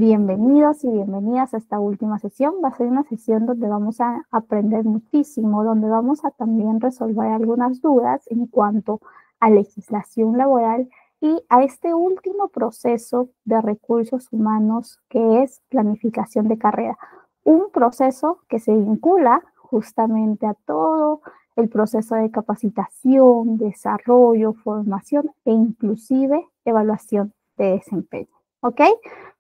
Bienvenidos y bienvenidas a esta última sesión. Va a ser una sesión donde vamos a aprender muchísimo, donde vamos a también resolver algunas dudas en cuanto a legislación laboral y a este último proceso de recursos humanos que es planificación de carrera. Un proceso que se vincula justamente a todo el proceso de capacitación, desarrollo, formación e inclusive evaluación de desempeño. ¿Ok?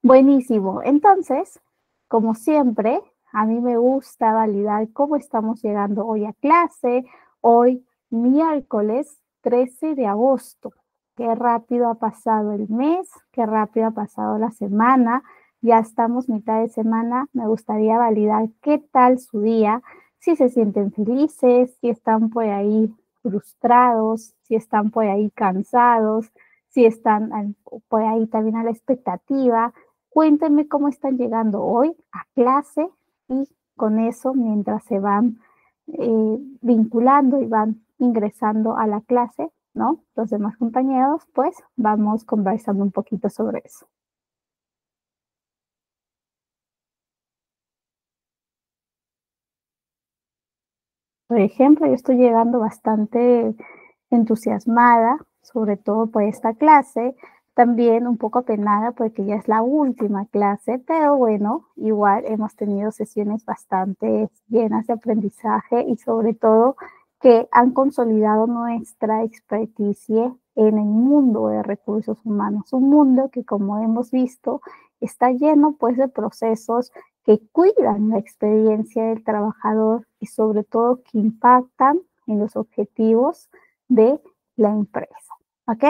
Buenísimo. Entonces, como siempre, a mí me gusta validar cómo estamos llegando hoy a clase. Hoy, miércoles 13 de agosto. Qué rápido ha pasado el mes, qué rápido ha pasado la semana. Ya estamos mitad de semana. Me gustaría validar qué tal su día, si se sienten felices, si están por ahí frustrados, si están por ahí cansados, si están por ahí también a la expectativa. Cuéntenme cómo están llegando hoy a clase y con eso, mientras se van vinculando y van ingresando a la clase, ¿no? Los demás compañeros, pues vamos conversando un poquito sobre eso. Por ejemplo, yo estoy llegando bastante entusiasmada, sobre todo por esta clase, también un poco apenada porque ya es la última clase, pero bueno, igual hemos tenido sesiones bastante llenas de aprendizaje y sobre todo que han consolidado nuestra experticia en el mundo de recursos humanos, un mundo que, como hemos visto, está lleno pues de procesos que cuidan la experiencia del trabajador y sobre todo que impactan en los objetivos de la empresa. ¿Ok?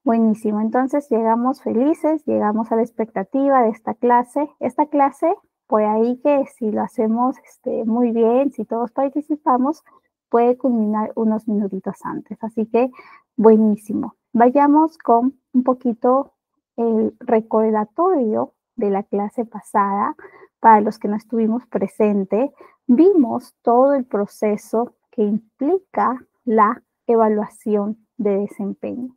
Buenísimo. Entonces llegamos felices, llegamos a la expectativa de esta clase. Esta clase, pues ahí que si lo hacemos muy bien, si todos participamos, puede culminar unos minutitos antes. Así que buenísimo. Vayamos con un poquito el recordatorio de la clase pasada. Para los que no estuvimos presentes, vimos todo el proceso que implica la evaluación de desempeño.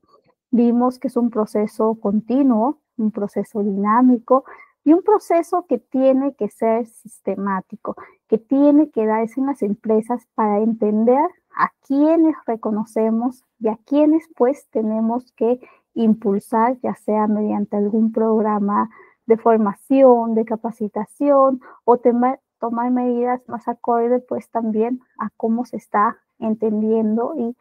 Vimos que es un proceso continuo, un proceso dinámico y un proceso que tiene que ser sistemático, que tiene que darse en las empresas para entender a quiénes reconocemos y a quiénes pues tenemos que impulsar, ya sea mediante algún programa de formación, de capacitación o tomar medidas más acorde pues también a cómo se está entendiendo y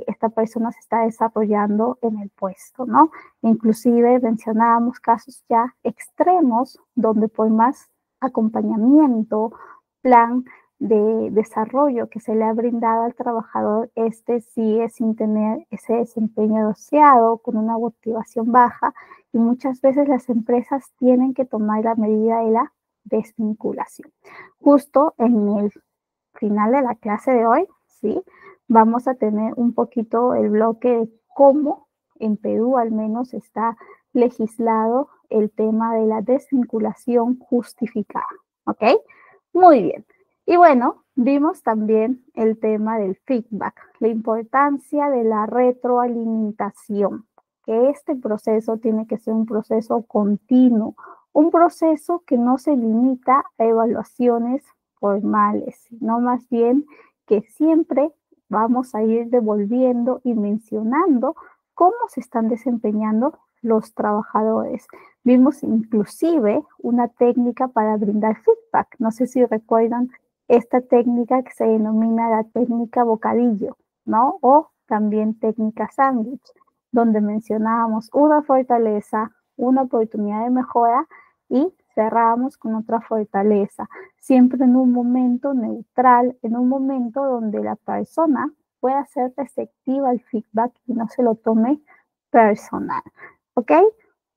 esta persona se está desarrollando en el puesto, ¿no? Inclusive mencionábamos casos ya extremos donde por más acompañamiento, plan de desarrollo que se le ha brindado al trabajador, sigue sin tener ese desempeño deseado, con una motivación baja, y muchas veces las empresas tienen que tomar la medida de la desvinculación. Justo en el final de la clase de hoy, ¿sí? Vamos a tener un poquito el bloque de cómo en Perú al menos está legislado el tema de la desvinculación justificada, ¿ok? Muy bien. Y bueno, vimos también el tema del feedback, la importancia de la retroalimentación, que este proceso tiene que ser un proceso continuo, un proceso que no se limita a evaluaciones formales, sino más bien que siempre vamos a ir devolviendo y mencionando cómo se están desempeñando los trabajadores. Vimos inclusive una técnica para brindar feedback. No sé si recuerdan esta técnica que se denomina la técnica bocadillo, ¿no? O también técnica sándwich, donde mencionábamos una fortaleza, una oportunidad de mejora y cerrábamos con otra fortaleza, siempre en un momento neutral, en un momento donde la persona pueda ser receptiva al feedback y no se lo tome personal. ¿Ok?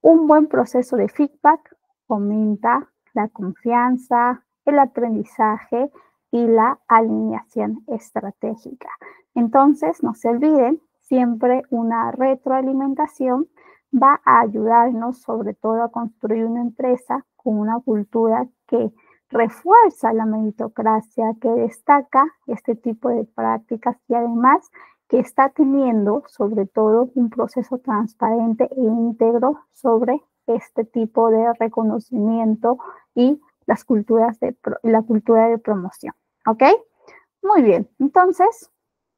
Un buen proceso de feedback fomenta la confianza, el aprendizaje y la alineación estratégica. Entonces, no se olviden, siempre una retroalimentación va a ayudarnos sobre todo a construir una empresa con una cultura que refuerza la meritocracia, que destaca este tipo de prácticas y además que está teniendo sobre todo un proceso transparente e íntegro sobre este tipo de reconocimiento y la cultura de promoción, ¿ok? Muy bien, entonces,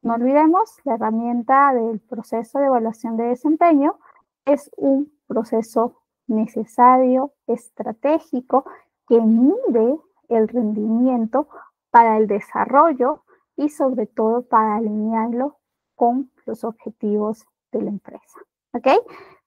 no olvidemos, la herramienta del proceso de evaluación de desempeño es un proceso necesario, estratégico, que mide el rendimiento para el desarrollo y sobre todo para alinearlo con los objetivos de la empresa, ¿ok?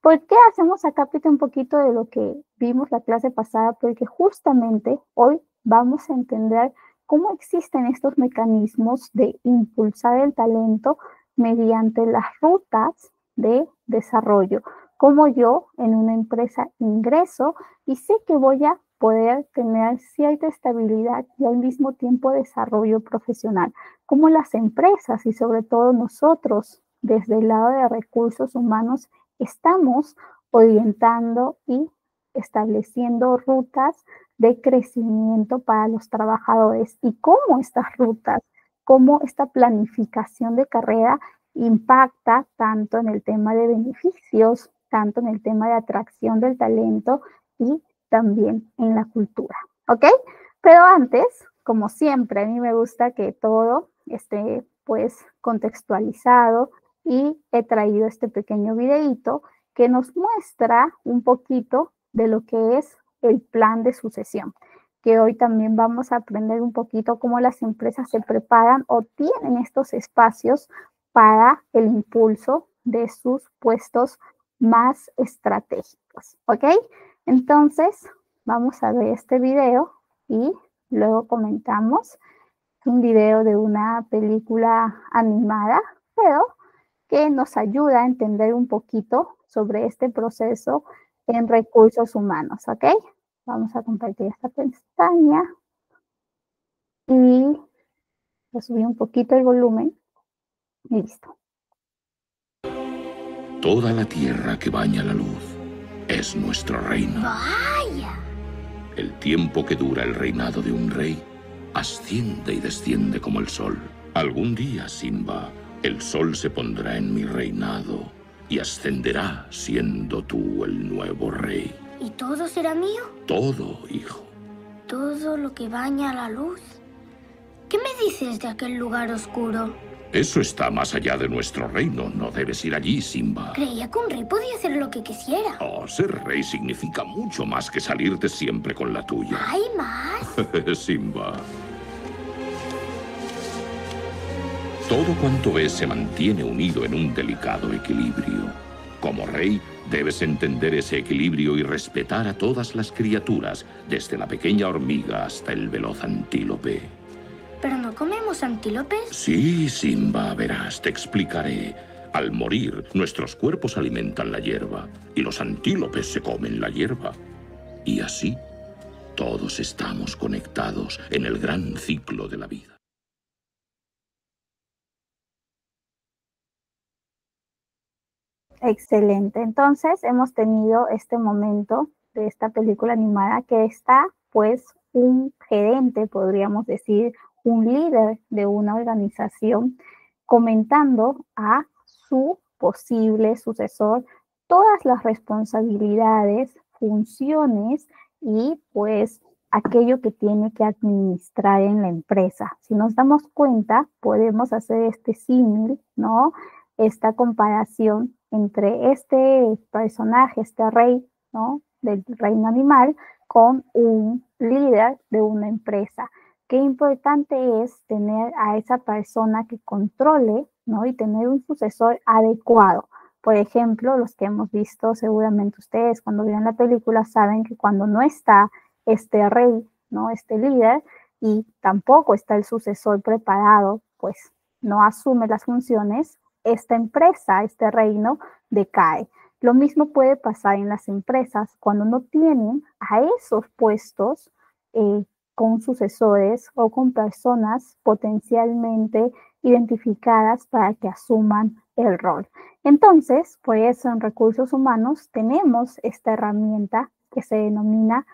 ¿Por qué hacemos acá un poquito de lo que vimos la clase pasada? Porque justamente hoy vamos a entender cómo existen estos mecanismos de impulsar el talento mediante las rutas de desarrollo. Como yo en una empresa ingreso y sé que voy a poder tener cierta estabilidad y al mismo tiempo desarrollo profesional. Como las empresas y sobre todo nosotros desde el lado de recursos humanos estamos orientando y estableciendo rutas de crecimiento para los trabajadores y cómo estas rutas, cómo esta planificación de carrera impacta tanto en el tema de beneficios, tanto en el tema de atracción del talento y también en la cultura, ¿ok? Pero antes, como siempre, a mí me gusta que todo esté pues contextualizado y he traído este pequeño videíto que nos muestra un poquito de lo que es el plan de sucesión, que hoy también vamos a aprender un poquito cómo las empresas se preparan o tienen estos espacios para el impulso de sus puestos más estratégicos, ¿ok? Entonces, vamos a ver este video y luego comentamos. Es un video de una película animada, pero que nos ayuda a entender un poquito sobre este proceso en recursos humanos, ¿ok? Vamos a compartir esta pestaña y voy a subir un poquito el volumen y listo. Toda la tierra que baña la luz es nuestro reino. ¡Vaya! El tiempo que dura el reinado de un rey asciende y desciende como el sol. Algún día, Simba, el sol se pondrá en mi reinado y ascenderá siendo tú el nuevo rey. ¿Y todo será mío? Todo, hijo. Todo lo que baña la luz. ¿Qué me dices de aquel lugar oscuro? Eso está más allá de nuestro reino. No debes ir allí, Simba. Creía que un rey podía hacer lo que quisiera. Oh, ser rey significa mucho más que salirte siempre con la tuya. ¿Hay más? Simba. Todo cuanto ves se mantiene unido en un delicado equilibrio. Como rey, debes entender ese equilibrio y respetar a todas las criaturas, desde la pequeña hormiga hasta el veloz antílope. ¿Pero no comemos antílopes? Sí, Simba, verás, te explicaré. Al morir, nuestros cuerpos alimentan la hierba y los antílopes se comen la hierba. Y así, todos estamos conectados en el gran ciclo de la vida. Excelente. Entonces, hemos tenido este momento de esta película animada que está, pues, un gerente, podríamos decir, un líder de una organización comentando a su posible sucesor todas las responsabilidades, funciones y pues aquello que tiene que administrar en la empresa. Si nos damos cuenta, podemos hacer este símil, ¿no? Esta comparación entre este personaje, este rey, ¿no? Del reino animal, con un líder de una empresa. Qué importante es tener a esa persona que controle, ¿no? Y tener un sucesor adecuado. Por ejemplo, los que hemos visto, seguramente ustedes cuando vieron la película saben que cuando no está este rey, ¿no? Este líder, y tampoco está el sucesor preparado, pues no asume las funciones, esta empresa, este reino, decae. Lo mismo puede pasar en las empresas cuando no tienen a esos puestos con sucesores o con personas potencialmente identificadas para que asuman el rol. Entonces, por eso en recursos humanos tenemos esta herramienta que se denomina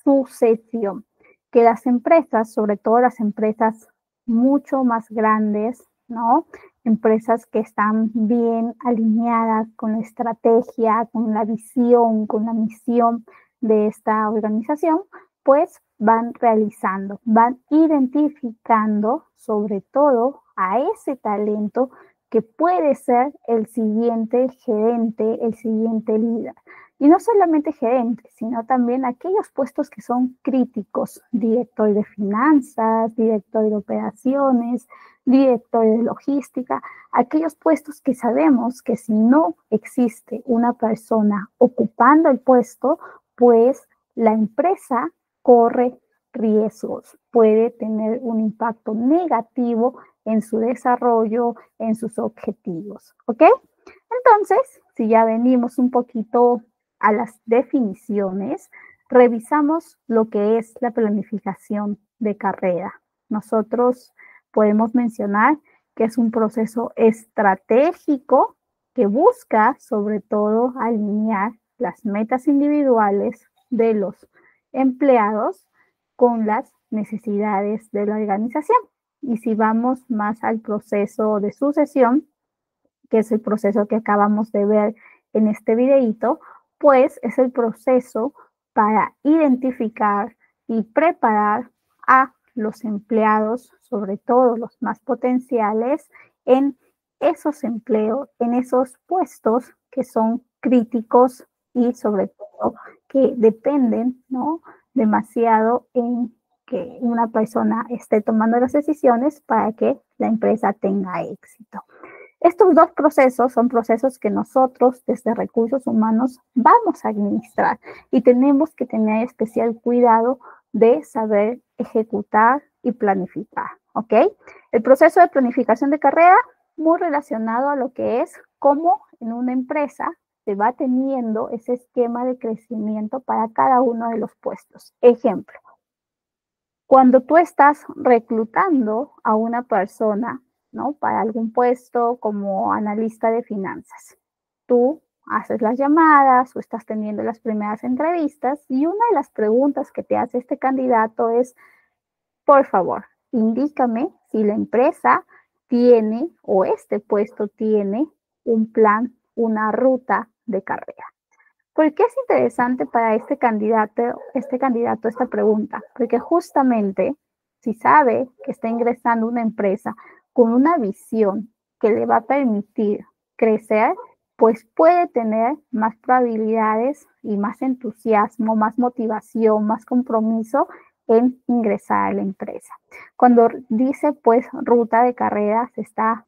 sucesión, que las empresas, sobre todo las empresas mucho más grandes, ¿no? empresas que están bien alineadas con la estrategia, con la visión, con la misión de esta organización, pues van realizando, van identificando sobre todo a ese talento que puede ser el siguiente gerente, el siguiente líder. Y no solamente gerentes, sino también aquellos puestos que son críticos, director de finanzas, director de operaciones, director de logística, aquellos puestos que sabemos que si no existe una persona ocupando el puesto, pues la empresa corre riesgos, puede tener un impacto negativo en su desarrollo, en sus objetivos, ¿ok? Entonces, si ya venimos un poquito a las definiciones, revisamos lo que es la planificación de carrera. Nosotros podemos mencionar que es un proceso estratégico que busca sobre todo alinear las metas individuales de los empleados con las necesidades de la organización. Y si vamos más al proceso de sucesión, que es el proceso que acabamos de ver en este videito, pues es el proceso para identificar y preparar a los empleados, sobre todo los más potenciales, en esos empleos, en esos puestos que son críticos y sobre todo que dependen, ¿no?, demasiado en que una persona esté tomando las decisiones para que la empresa tenga éxito. Estos dos procesos son procesos que nosotros desde recursos humanos vamos a administrar y tenemos que tener especial cuidado de saber ejecutar y planificar, ¿ok? El proceso de planificación de carrera muy relacionado a lo que es cómo en una empresa se va teniendo ese esquema de crecimiento para cada uno de los puestos. Ejemplo, cuando tú estás reclutando a una persona, ¿no?, para algún puesto como analista de finanzas, tú haces las llamadas o estás teniendo las primeras entrevistas y una de las preguntas que te hace este candidato es, por favor, indícame si la empresa tiene o este puesto tiene un plan, una ruta de carrera. ¿Por qué es interesante para este candidato esta pregunta? Porque justamente si sabe que está ingresando a una empresa con una visión que le va a permitir crecer, pues puede tener más probabilidades y más entusiasmo, más motivación, más compromiso en ingresar a la empresa. Cuando dice pues ruta de carrera, se está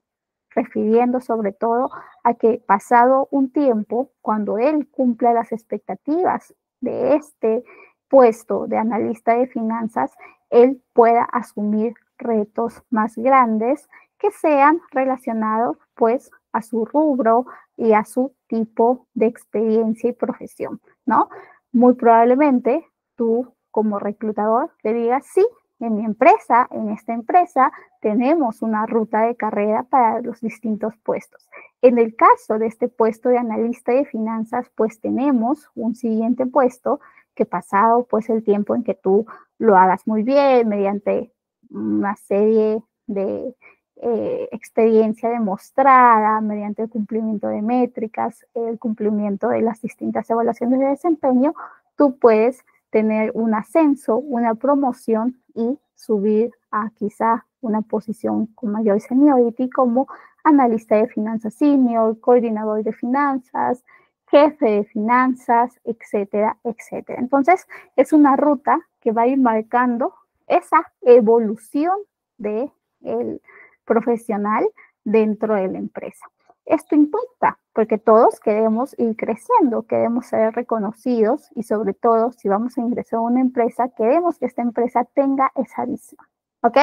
refiriendo sobre todo a que pasado un tiempo, cuando él cumpla las expectativas de este puesto de analista de finanzas, él pueda asumir retos más grandes que sean relacionados pues a su rubro y a su tipo de experiencia y profesión, ¿no? Muy probablemente tú como reclutador le digas, sí, en mi empresa, en esta empresa, tenemos una ruta de carrera para los distintos puestos. En el caso de este puesto de analista de finanzas, pues tenemos un siguiente puesto que pasado pues el tiempo en que tú lo hagas muy bien mediante una serie de experiencia demostrada, mediante el cumplimiento de métricas, el cumplimiento de las distintas evaluaciones de desempeño, tú puedes tener un ascenso, una promoción y subir a quizá una posición con mayor seniority como analista de finanzas senior, coordinador de finanzas, jefe de finanzas, etcétera, etcétera. Entonces, es una ruta que va a ir marcando esa evolución del profesional dentro de la empresa. Esto importa porque todos queremos ir creciendo, queremos ser reconocidos y sobre todo si vamos a ingresar a una empresa, queremos que esta empresa tenga esa visión, ¿ok?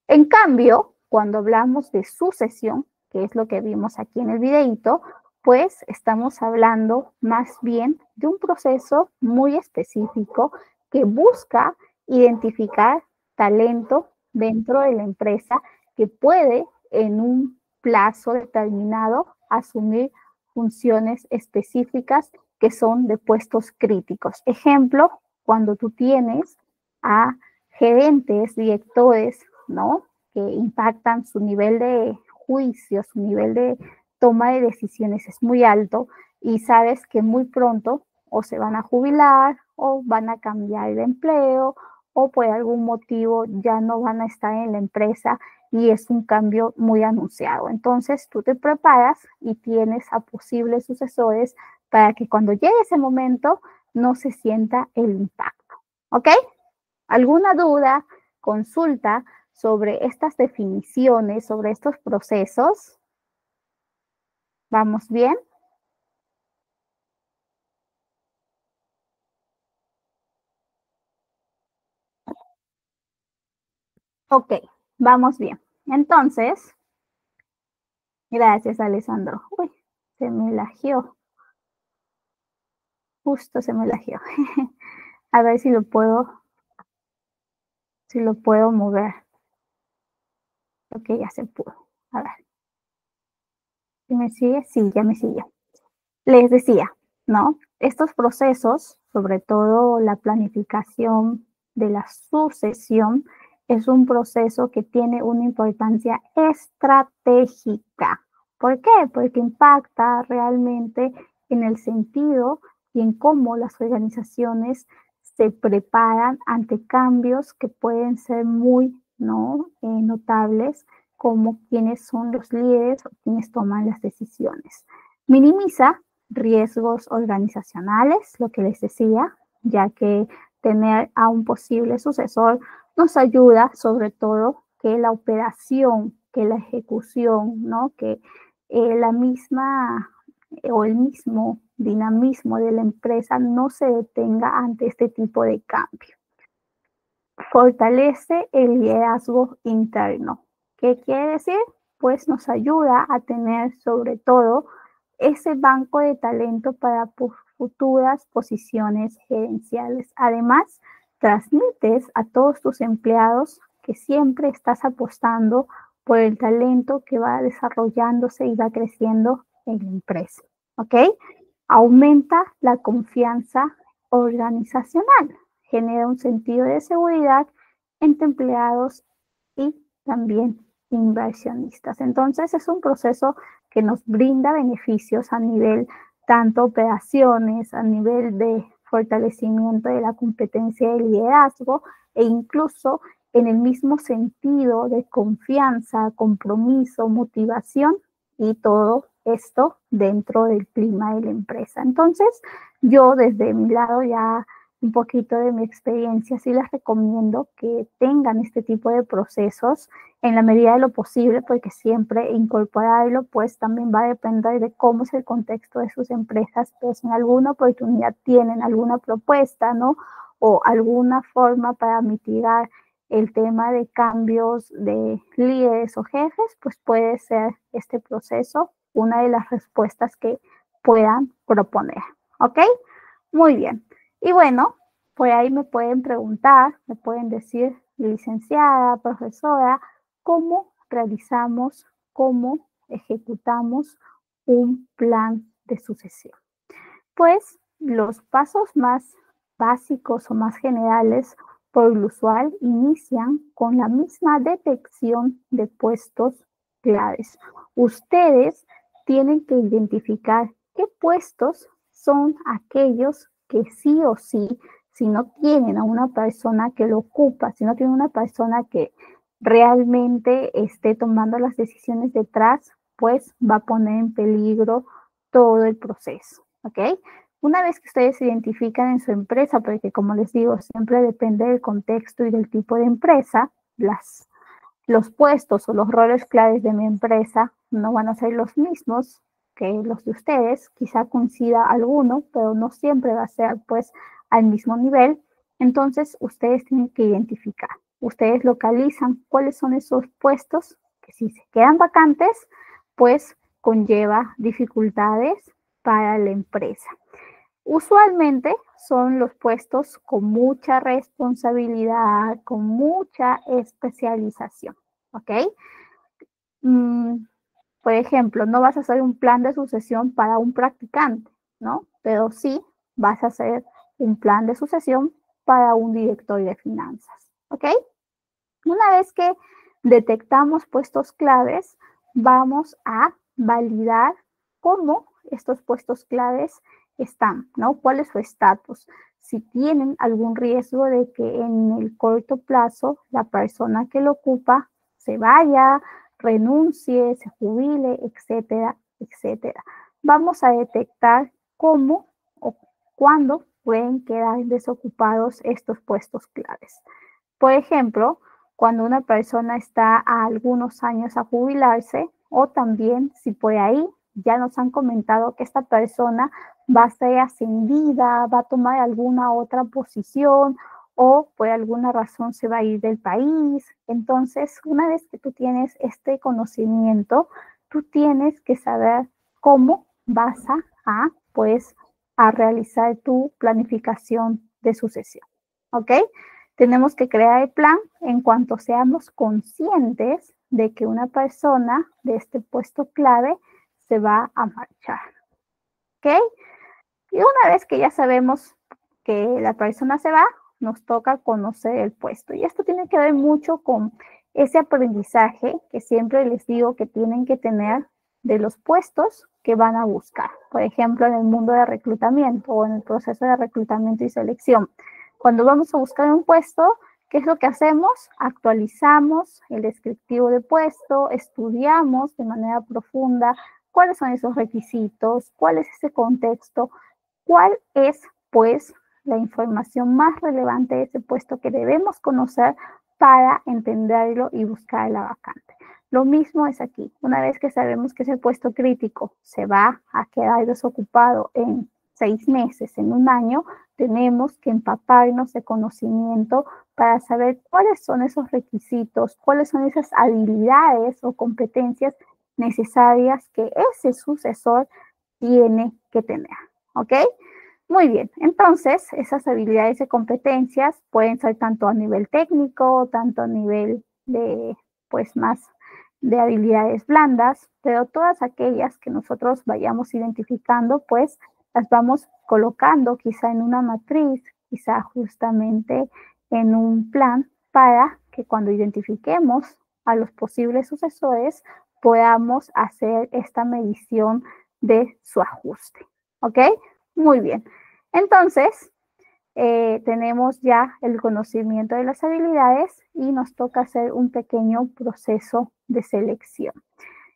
En cambio, cuando hablamos de sucesión, que es lo que vimos aquí en el videito, pues estamos hablando más bien de un proceso muy específico que busca identificar talento dentro de la empresa que puede en un plazo determinado asumir funciones específicas que son de puestos críticos. Ejemplo, cuando tú tienes a gerentes, directores, ¿no?, que impactan su nivel de juicio, su nivel de toma de decisiones es muy alto y sabes que muy pronto o se van a jubilar o van a cambiar de empleo o por algún motivo ya no van a estar en la empresa y es un cambio muy anunciado. Entonces tú te preparas y tienes a posibles sucesores para que cuando llegue ese momento no se sienta el impacto. ¿Ok? ¿Alguna duda, consulta sobre estas definiciones, sobre estos procesos? ¿Vamos bien? Ok, vamos bien. Entonces, gracias, Alessandro. Uy, se me lagió. Justo se me lagió. A ver si lo puedo mover. Ok, ya se pudo. A ver. ¿Sí me sigue? Sí, ya me sigue. Les decía, ¿no? Estos procesos, sobre todo la planificación de la sucesión, es un proceso que tiene una importancia estratégica. ¿Por qué? Porque impacta realmente en el sentido y en cómo las organizaciones se preparan ante cambios que pueden ser muy, ¿no? Notables, como quienes son los líderes o quienes toman las decisiones. Minimiza riesgos organizacionales, lo que les decía, ya que tener a un posible sucesor nos ayuda sobre todo que la operación, que la ejecución, ¿no? Que la misma o el mismo dinamismo de la empresa no se detenga ante este tipo de cambio. Fortalece el liderazgo interno. ¿Qué quiere decir? Pues nos ayuda a tener sobre todo ese banco de talento para futuras posiciones gerenciales. Además, transmites a todos tus empleados que siempre estás apostando por el talento que va desarrollándose y va creciendo en la empresa. ¿Ok? Aumenta la confianza organizacional, genera un sentido de seguridad entre empleados y también inversionistas. Entonces es un proceso que nos brinda beneficios a nivel tanto operaciones, a nivel de fortalecimiento de la competencia de liderazgo e incluso en el mismo sentido de confianza, compromiso, motivación y todo esto dentro del clima de la empresa. Entonces, yo desde mi lado ya un poquito de mi experiencia, sí les recomiendo que tengan este tipo de procesos en la medida de lo posible, porque siempre incorporarlo pues también va a depender de cómo es el contexto de sus empresas, pero si en alguna oportunidad tienen alguna propuesta, ¿no? O alguna forma para mitigar el tema de cambios de líderes o jefes, pues puede ser este proceso una de las respuestas que puedan proponer. ¿Ok? Muy bien. Y bueno, por ahí me pueden preguntar, me pueden decir, licenciada, profesora, ¿cómo realizamos, cómo ejecutamos un plan de sucesión? Pues los pasos más básicos o más generales por lo usual inician con la misma detección de puestos claves. Ustedes tienen que identificar qué puestos son aquellos que sí o sí, si no tienen a una persona que lo ocupa, si no tienen una persona que realmente esté tomando las decisiones detrás, pues va a poner en peligro todo el proceso, ¿ok? Una vez que ustedes se identifican en su empresa, porque como les digo, siempre depende del contexto y del tipo de empresa, los puestos o los roles claves de mi empresa no van a ser los mismos que los de ustedes, quizá coincida alguno, pero no siempre va a ser pues al mismo nivel. Entonces ustedes tienen que identificar, ustedes localizan cuáles son esos puestos que si se quedan vacantes, pues conlleva dificultades para la empresa. Usualmente son los puestos con mucha responsabilidad, con mucha especialización, ¿ok? Por ejemplo, no vas a hacer un plan de sucesión para un practicante, ¿no? Pero sí vas a hacer un plan de sucesión para un director de finanzas, ¿ok? Una vez que detectamos puestos claves, vamos a validar cómo estos puestos claves están, ¿no? ¿Cuál es su estatus? Si tienen algún riesgo de que en el corto plazo la persona que lo ocupa se vaya, renuncie, se jubile, etcétera, etcétera. Vamos a detectar cómo o cuándo pueden quedar desocupados estos puestos claves. Por ejemplo, cuando una persona está a algunos años a jubilarse, o también si por ahí ya nos han comentado que esta persona va a ser ascendida, va a tomar alguna otra posición o por alguna razón se va a ir del país. Entonces, una vez que tú tienes este conocimiento, tú tienes que saber cómo vas pues, a realizar tu planificación de sucesión, ¿ok? Tenemos que crear el plan en cuanto seamos conscientes de que una persona de este puesto clave se va a marchar, ¿ok? Y una vez que ya sabemos que la persona se va, nos toca conocer el puesto. Y esto tiene que ver mucho con ese aprendizaje que siempre les digo que tienen que tener de los puestos que van a buscar. Por ejemplo, en el mundo de reclutamiento o en el proceso de reclutamiento y selección. Cuando vamos a buscar un puesto, ¿qué es lo que hacemos? Actualizamos el descriptivo de puesto, estudiamos de manera profunda cuáles son esos requisitos, cuál es ese contexto, cuál es, pues, la información más relevante de ese puesto que debemos conocer para entenderlo y buscar la vacante. Lo mismo es aquí. Una vez que sabemos que ese puesto crítico se va a quedar desocupado en 6 meses, en un año, tenemos que empaparnos de conocimiento para saber cuáles son esos requisitos, cuáles son esas habilidades o competencias necesarias que ese sucesor tiene que tener, ¿ok? Muy bien, entonces esas habilidades y competencias pueden ser tanto a nivel técnico, tanto a nivel de, pues más de habilidades blandas, pero todas aquellas que nosotros vayamos identificando, pues las vamos colocando quizá en una matriz, quizá justamente en un plan para que cuando identifiquemos a los posibles sucesores podamos hacer esta medición de su ajuste, ¿ok? Muy bien. Entonces, tenemos ya el conocimiento de las habilidades y nos toca hacer un pequeño proceso de selección.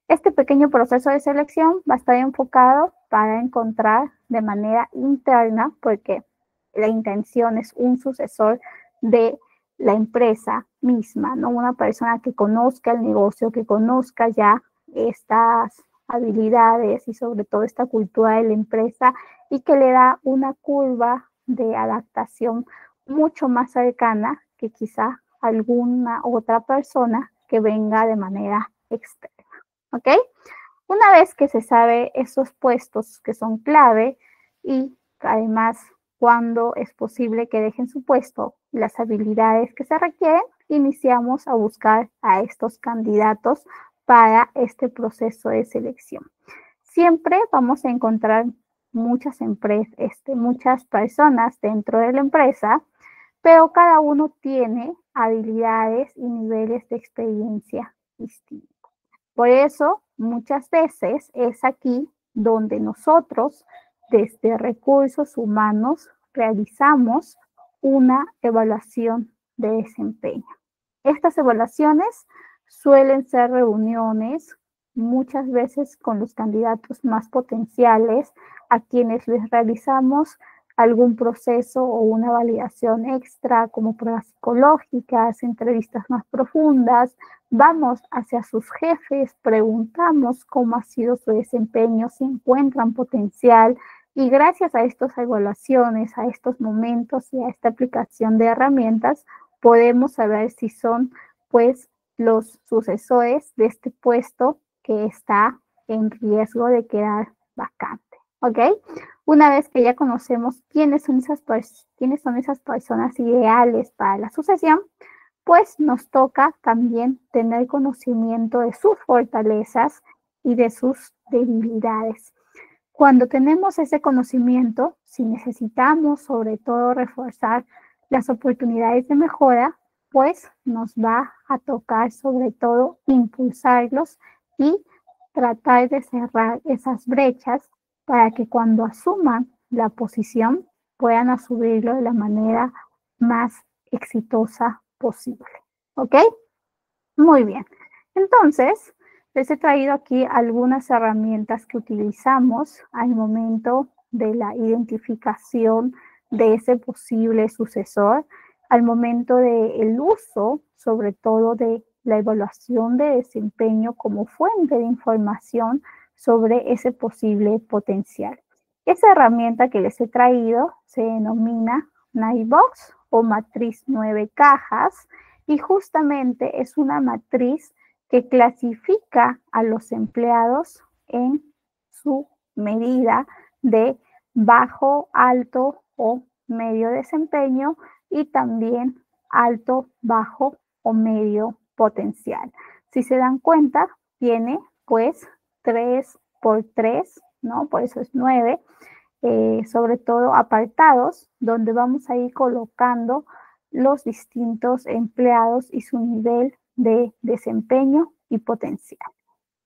Este pequeño proceso de selección va a estar enfocado para encontrar de manera interna, porque la intención es un sucesor de la empresa misma, ¿no? Una persona que conozca el negocio, que conozca ya estas habilidades y sobre todo esta cultura de la empresa y que le da una curva de adaptación mucho más cercana que quizá alguna otra persona que venga de manera externa, ¿ok? Una vez que se sabe esos puestos que son clave y además cuando es posible que dejen su puesto, las habilidades que se requieren, iniciamos a buscar a estos candidatos para este proceso de selección. Siempre vamos a encontrar muchas personas dentro de la empresa, pero cada uno tiene habilidades y niveles de experiencia distintos. Por eso, muchas veces es aquí donde nosotros, desde recursos humanos, realizamos una evaluación de desempeño. Estas evaluaciones suelen ser reuniones muchas veces con los candidatos más potenciales a quienes les realizamos algún proceso o una validación extra como pruebas psicológicas, entrevistas más profundas, vamos hacia sus jefes, preguntamos cómo ha sido su desempeño, si encuentran potencial y gracias a estas evaluaciones, a estos momentos y a esta aplicación de herramientas, podemos saber si son pues los sucesores de este puesto que está en riesgo de quedar vacante, ¿ok? Una vez que ya conocemos quiénes son esas personas ideales para la sucesión, pues nos toca también tener conocimiento de sus fortalezas y de sus debilidades. Cuando tenemos ese conocimiento, si necesitamos sobre todo reforzar las oportunidades de mejora, pues nos va a tocar sobre todo impulsarlos y tratar de cerrar esas brechas para que cuando asuman la posición puedan asumirlo de la manera más exitosa posible. ¿Ok? Muy bien. Entonces, les he traído aquí algunas herramientas que utilizamos al momento de la identificación de ese posible sucesor, al momento del uso, sobre todo de la evaluación de desempeño como fuente de información sobre ese posible potencial. Esa herramienta que les he traído se denomina Nightbox o matriz 9 cajas, y justamente es una matriz que clasifica a los empleados en su medida de bajo, alto o medio desempeño y también alto, bajo o medio potencial. Si se dan cuenta, tiene pues 3 por 3, ¿no? Por eso es 9, sobre todo apartados, donde vamos a ir colocando los distintos empleados y su nivel de desempeño y potencial.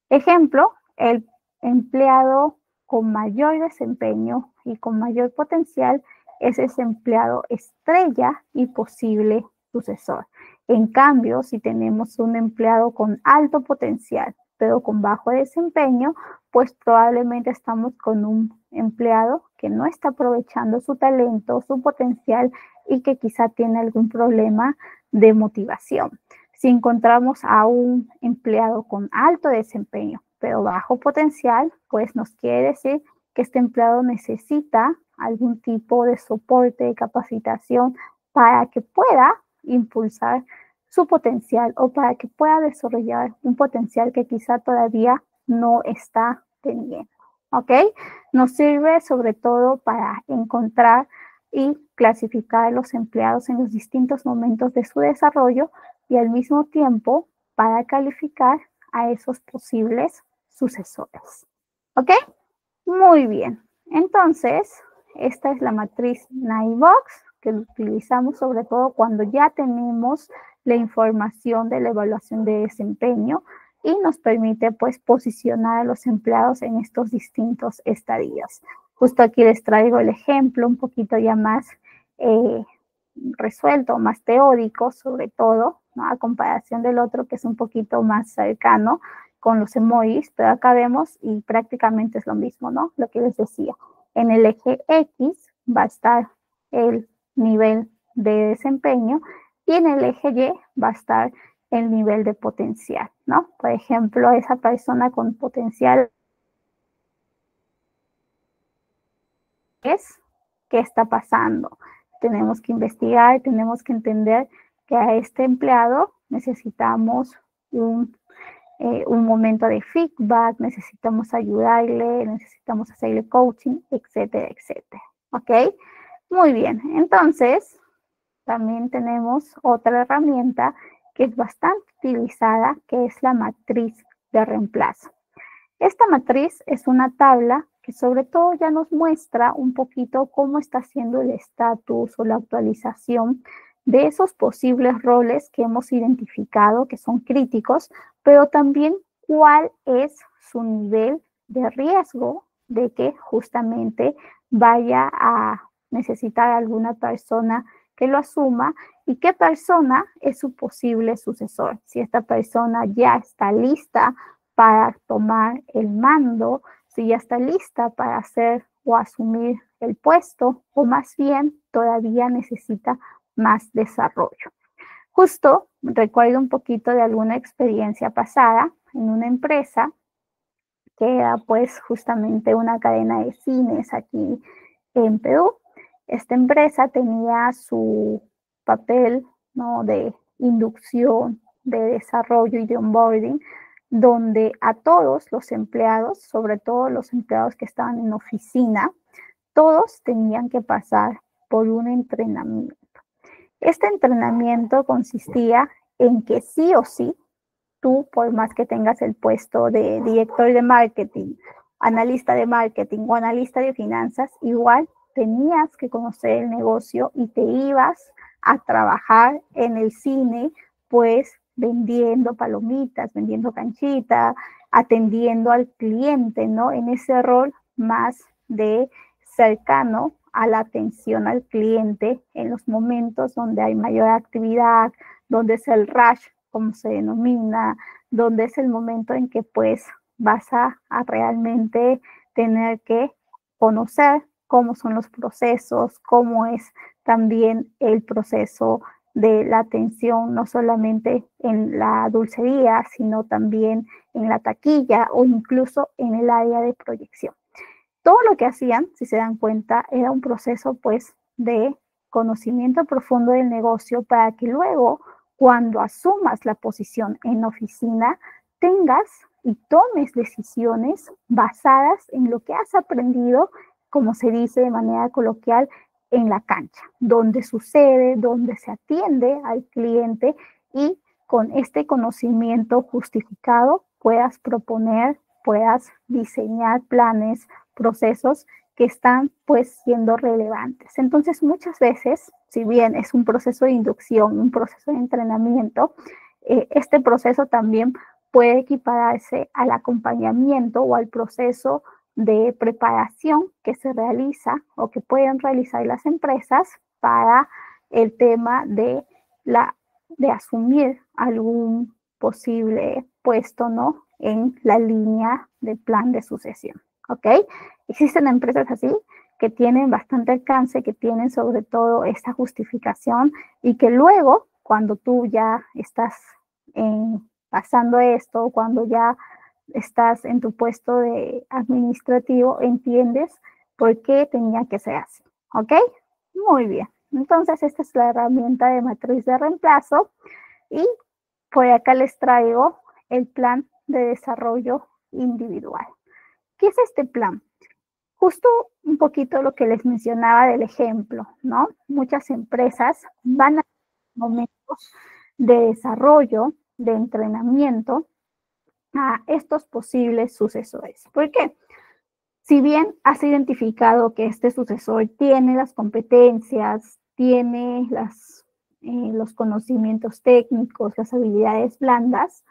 Ejemplo, el empleado con mayor desempeño y con mayor potencial es ese empleado estrella y posible sucesor. En cambio, si tenemos un empleado con alto potencial, pero con bajo desempeño, pues probablemente estamos con un empleado que no está aprovechando su talento, su potencial y que quizá tiene algún problema de motivación. Si encontramos a un empleado con alto desempeño, pero bajo potencial, pues nos quiere decir que este empleado necesita algún tipo de soporte, de capacitación para que pueda impulsar su potencial o para que pueda desarrollar un potencial que quizá todavía no está teniendo. ¿Ok? Nos sirve sobre todo para encontrar y clasificar a los empleados en los distintos momentos de su desarrollo y al mismo tiempo para calificar a esos posibles sucesores. ¿Ok? Muy bien. Entonces, esta es la matriz Nightbox que utilizamos sobre todo cuando ya tenemos la información de la evaluación de desempeño y nos permite pues posicionar a los empleados en estos distintos estadios. Justo aquí les traigo el ejemplo un poquito ya más resuelto, más teórico sobre todo, ¿no? A comparación del otro que es un poquito más cercano con los emojis, pero acá vemos y prácticamente es lo mismo, ¿no? Lo que les decía. En el eje X va a estar el nivel de desempeño y en el eje Y va a estar el nivel de potencial, ¿no? Por ejemplo, esa persona con potencial es qué está pasando. Tenemos que investigar, tenemos que entender que a este empleado necesitamos un momento de feedback, necesitamos ayudarle, necesitamos hacerle coaching, etcétera, etcétera. ¿Ok? Muy bien. Entonces, también tenemos otra herramienta que es bastante utilizada, que es la matriz de reemplazo. Esta matriz es una tabla que sobre todo ya nos muestra un poquito cómo está siendo el estatus o la actualización de esos posibles roles que hemos identificado que son críticos, pero también cuál es su nivel de riesgo de que justamente vaya a necesitar alguna persona que lo asuma y qué persona es su posible sucesor. Si esta persona ya está lista para tomar el mando, si ya está lista para hacer o asumir el puesto, o más bien todavía necesita más desarrollo. Justo recuerdo un poquito de alguna experiencia pasada en una empresa que era pues justamente una cadena de cines aquí en Perú. Esta empresa tenía su papel, ¿no?, de inducción, de desarrollo y de onboarding, donde a todos los empleados, sobre todo los empleados que estaban en oficina, todos tenían que pasar por un entrenamiento. Este entrenamiento consistía en que sí o sí, tú, por más que tengas el puesto de director de marketing, analista de marketing o analista de finanzas, igual tenías que conocer el negocio y te ibas a trabajar en el cine, pues vendiendo palomitas, vendiendo canchita, atendiendo al cliente, ¿no? En ese rol más de cercano a la atención al cliente en los momentos donde hay mayor actividad, donde es el rush, como se denomina, donde es el momento en que pues vas a realmente tener que conocer cómo son los procesos, cómo es también el proceso de la atención, no solamente en la dulcería, sino también en la taquilla o incluso en el área de proyección. Todo lo que hacían, si se dan cuenta, era un proceso pues de conocimiento profundo del negocio para que luego, cuando asumas la posición en oficina, tengas y tomes decisiones basadas en lo que has aprendido, como se dice de manera coloquial, en la cancha, donde sucede, donde se atiende al cliente y con este conocimiento justificado puedas proponer, puedas diseñar planes, procesos que están pues siendo relevantes. Entonces muchas veces, si bien es un proceso de inducción, un proceso de entrenamiento, este proceso también puede equipararse al acompañamiento o al proceso de preparación que se realiza o que pueden realizar las empresas para el tema de asumir algún posible puesto, ¿no?, en la línea del plan de sucesión, ¿ok? Existen empresas así que tienen bastante alcance, que tienen sobre todo esta justificación y que luego, cuando tú ya estás pasando esto, cuando ya estás en tu puesto de administrativo, entiendes por qué tenía que ser así, ¿ok? Muy bien. Entonces, esta es la herramienta de matriz de reemplazo y por acá les traigo el plan de desarrollo individual. ¿Qué es este plan? Justo un poquito lo que les mencionaba del ejemplo, ¿no? Muchas empresas van a momentos de desarrollo, de entrenamiento a estos posibles sucesores. ¿Por qué? Si bien has identificado que este sucesor tiene las competencias, tiene los conocimientos técnicos, las habilidades blandas,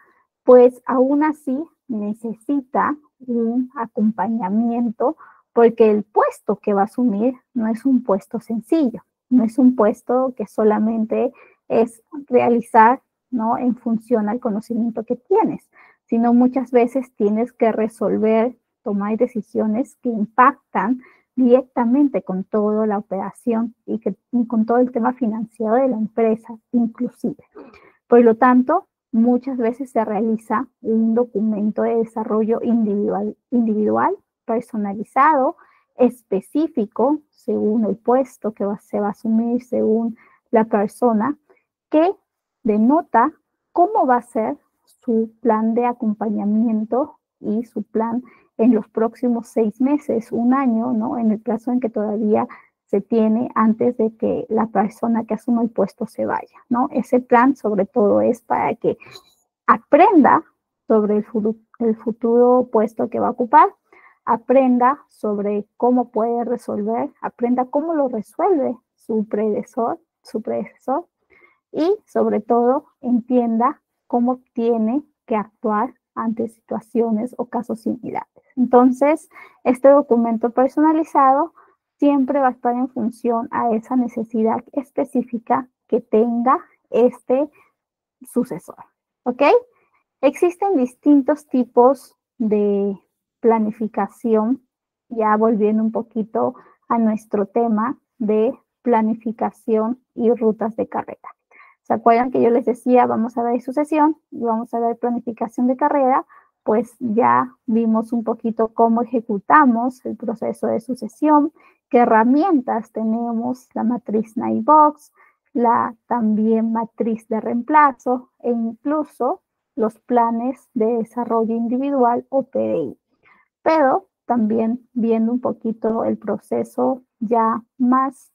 pues aún así necesita un acompañamiento porque el puesto que va a asumir no es un puesto sencillo, no es un puesto que solamente es realizar, ¿no?, en función al conocimiento que tienes, sino muchas veces tienes que resolver, tomar decisiones que impactan directamente con toda la operación y con todo el tema financiero de la empresa, inclusive. Por lo tanto, muchas veces se realiza un documento de desarrollo individual, personalizado, específico, según el puesto que se va a asumir, según la persona, que denota cómo va a ser su plan de acompañamiento y su plan en los próximos 6 meses, un año, ¿no?, en el plazo en que todavía se tiene antes de que la persona que asuma el puesto se vaya, ¿no? Ese plan sobre todo es para que aprenda sobre el futuro puesto que va a ocupar, aprenda sobre cómo puede resolver, aprenda cómo lo resuelve su predecesor y sobre todo entienda cómo tiene que actuar ante situaciones o casos similares. Entonces, este documento personalizado siempre va a estar en función a esa necesidad específica que tenga este sucesor, ¿ok? Existen distintos tipos de planificación, ya volviendo un poquito a nuestro tema de planificación y rutas de carrera. ¿Se acuerdan que yo les decía, vamos a ver sucesión y vamos a ver planificación de carrera? Pues ya vimos un poquito cómo ejecutamos el proceso de sucesión, qué herramientas tenemos, la matriz Naibox, la también matriz de reemplazo e incluso los planes de desarrollo individual o PDI. Pero también viendo un poquito el proceso ya más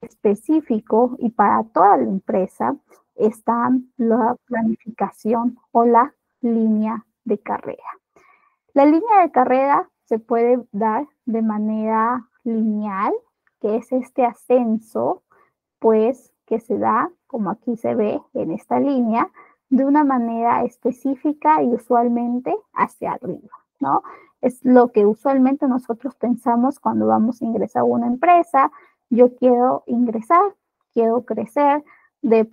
específico y para toda la empresa, está la planificación o la línea de carrera. La línea de carrera se puede dar de manera lineal, que es este ascenso, pues, que se da, como aquí se ve en esta línea, de una manera específica y usualmente hacia arriba, ¿no? Es lo que usualmente nosotros pensamos cuando vamos a ingresar a una empresa. Yo quiero ingresar, quiero crecer, de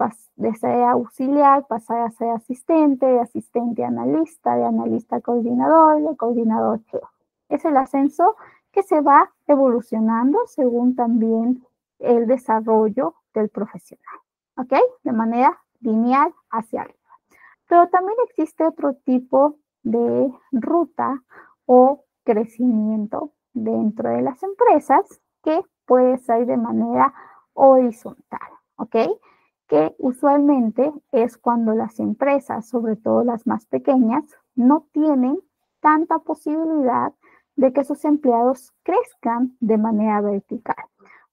ser auxiliar, pasar a ser asistente, de asistente a analista, de analista a coordinador, de coordinador jefe. Es el ascenso que se va evolucionando según también el desarrollo del profesional, ¿ok? De manera lineal hacia arriba. Pero también existe otro tipo de ruta o crecimiento dentro de las empresas que puede ser de manera horizontal, ¿ok? Que usualmente es cuando las empresas, sobre todo las más pequeñas, no tienen tanta posibilidad de que sus empleados crezcan de manera vertical.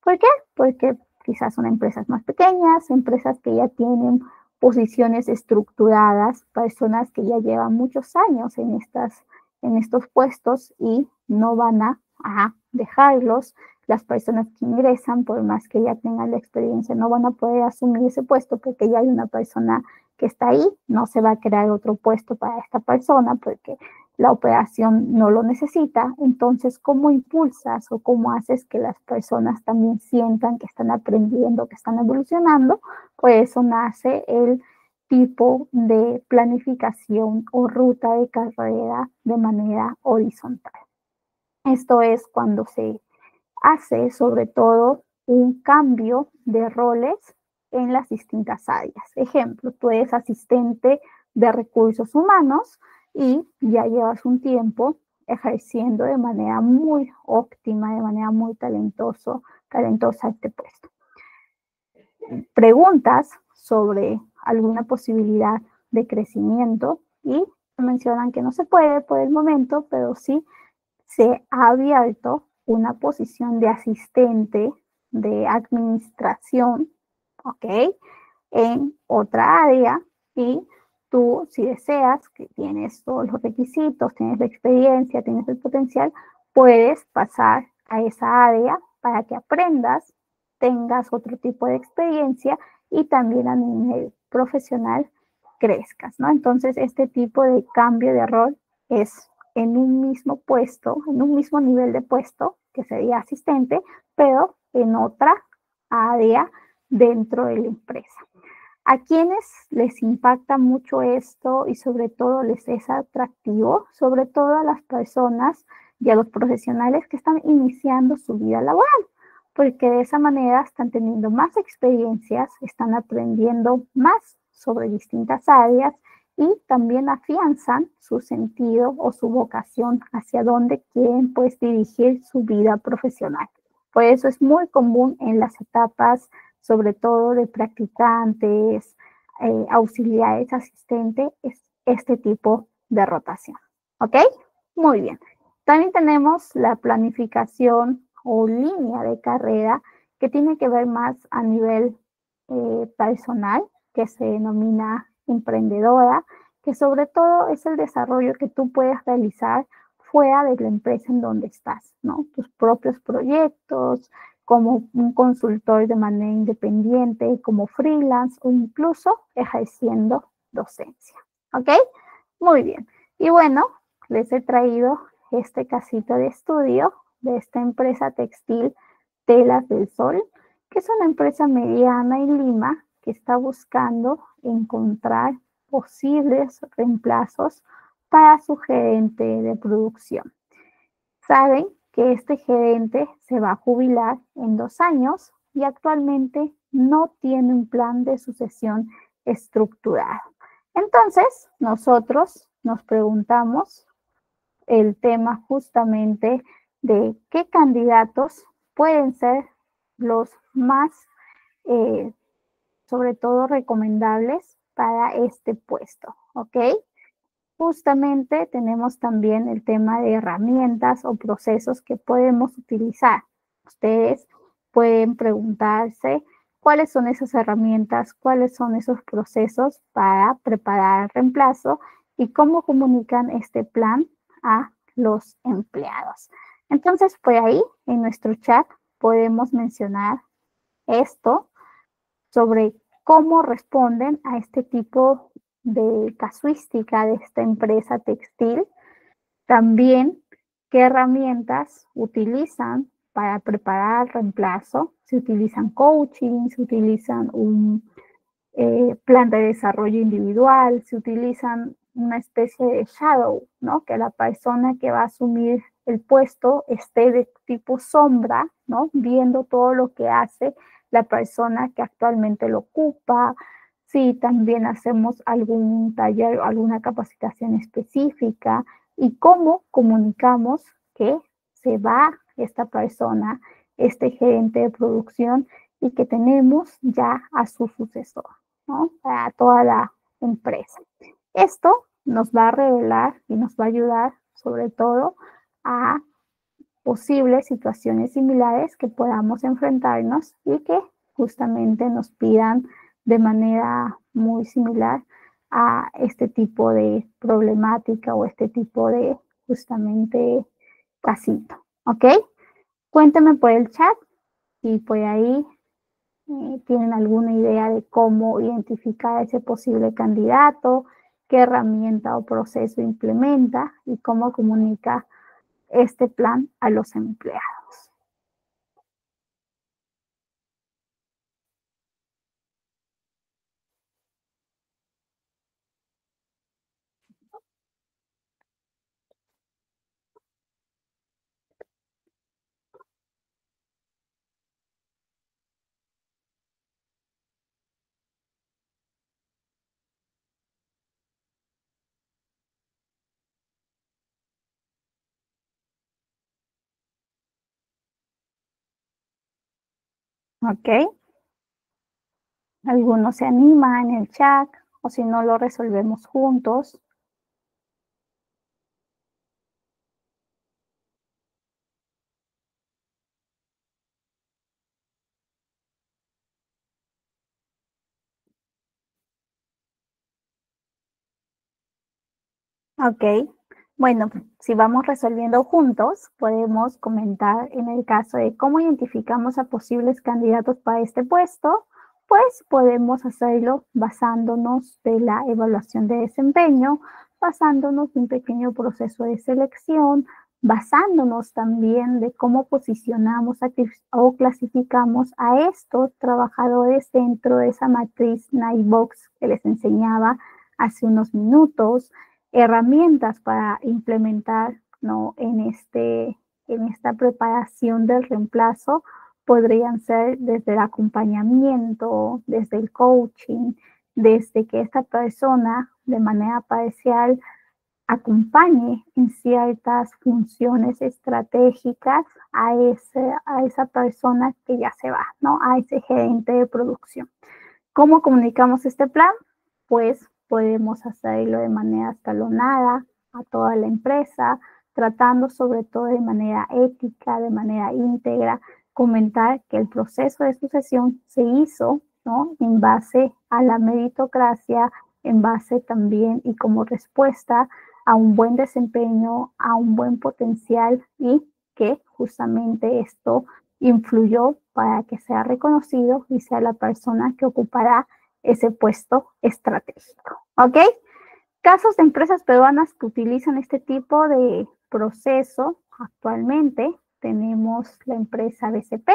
¿Por qué? Porque quizás son empresas más pequeñas, empresas que ya tienen posiciones estructuradas, personas que ya llevan muchos años en estos puestos y no van a dejarlos. Las personas que ingresan, por más que ya tengan la experiencia, no van a poder asumir ese puesto porque ya hay una persona que está ahí, no se va a crear otro puesto para esta persona porque la operación no lo necesita. Entonces, ¿cómo impulsas o cómo haces que las personas también sientan que están aprendiendo, que están evolucionando? Pues eso nace el tipo de planificación o ruta de carrera de manera horizontal. Esto es cuando se hace sobre todo un cambio de roles en las distintas áreas. Ejemplo, tú eres asistente de recursos humanos y ya llevas un tiempo ejerciendo de manera muy óptima, de manera muy talentosa este puesto. Preguntas sobre alguna posibilidad de crecimiento y mencionan que no se puede por el momento, pero sí se ha abierto una posición de asistente de administración, ¿ok? En otra área y tú, si deseas, que tienes todos los requisitos, tienes la experiencia, tienes el potencial, puedes pasar a esa área para que aprendas, tengas otro tipo de experiencia y también a nivel profesional crezcas, ¿no? Entonces, este tipo de cambio de rol es en un mismo puesto, en un mismo nivel de puesto, que sería asistente, pero en otra área dentro de la empresa. ¿A quienes les impacta mucho esto y sobre todo les es atractivo? Sobre todo a las personas y a los profesionales que están iniciando su vida laboral, porque de esa manera están teniendo más experiencias, están aprendiendo más sobre distintas áreas y también afianzan su sentido o su vocación hacia dónde quieren pues dirigir su vida profesional. Por eso es muy común en las etapas, sobre todo de practicantes, auxiliares, asistentes, este tipo de rotación. ¿Ok? Muy bien. También tenemos la planificación o línea de carrera que tiene que ver más a nivel personal, que se denomina emprendedora, que sobre todo es el desarrollo que tú puedes realizar fuera de la empresa en donde estás, ¿no? Tus propios proyectos, como un consultor de manera independiente, como freelance o incluso ejerciendo docencia. ¿Ok? Muy bien. Y bueno, les he traído este casito de estudio de esta empresa textil Telas del Sol, que es una empresa mediana en Lima que está buscando encontrar posibles reemplazos para su gerente de producción. Saben que este gerente se va a jubilar en 2 años y actualmente no tiene un plan de sucesión estructurado. Entonces, nosotros nos preguntamos el tema justamente de qué candidatos pueden ser los más, sobre todo, recomendables para este puesto, ¿ok? Justamente tenemos también el tema de herramientas o procesos que podemos utilizar. Ustedes pueden preguntarse cuáles son esas herramientas, cuáles son esos procesos para preparar el reemplazo y cómo comunican este plan a los empleados. Entonces, por ahí en nuestro chat podemos mencionar esto sobre cómo responden a este tipo de casuística de esta empresa textil. También qué herramientas utilizan para preparar el reemplazo. Si utilizan coaching, si utilizan un plan de desarrollo individual, si utilizan una especie de shadow, ¿no? Que la persona que va a asumir el puesto esté de tipo sombra, ¿no? Viendo todo lo que hace la persona que actualmente lo ocupa. Si también hacemos algún taller o alguna capacitación específica y cómo comunicamos que se va esta persona, este gerente de producción y que tenemos ya a su sucesor, ¿no? Para toda la empresa. Esto nos va a revelar y nos va a ayudar sobre todo a posibles situaciones similares que podamos enfrentarnos y que justamente nos pidan de manera muy similar a este tipo de problemática o este tipo de justamente casito, ¿ok? Cuéntame por el chat y por ahí tienen alguna idea de cómo identificar a ese posible candidato, qué herramienta o proceso implementa y cómo comunica este plan a los empleados. ¿Ok? Algunos se animan en el chat o si no lo resolvemos juntos. Ok, bueno, si vamos resolviendo juntos, podemos comentar en el caso de cómo identificamos a posibles candidatos para este puesto, pues podemos hacerlo basándonos de la evaluación de desempeño, basándonos de un pequeño proceso de selección, basándonos también de cómo posicionamos o clasificamos a estos trabajadores dentro de esa matriz Nightbox que les enseñaba hace unos minutos, herramientas para implementar, ¿no? en esta preparación del reemplazo podrían ser desde el acompañamiento, desde el coaching, desde que esta persona de manera parcial acompañe en ciertas funciones estratégicas a esa persona que ya se va, ¿no? A ese gerente de producción. ¿Cómo comunicamos este plan? Pues podemos hacerlo de manera escalonada a toda la empresa, tratando sobre todo de manera ética, de manera íntegra, comentar que el proceso de sucesión se hizo, ¿no? En base a la meritocracia, en base también y como respuesta a un buen desempeño, a un buen potencial y que justamente esto influyó para que sea reconocido y sea la persona que ocupará ese puesto estratégico. ¿Ok? Casos de empresas peruanas que utilizan este tipo de proceso actualmente, tenemos la empresa BCP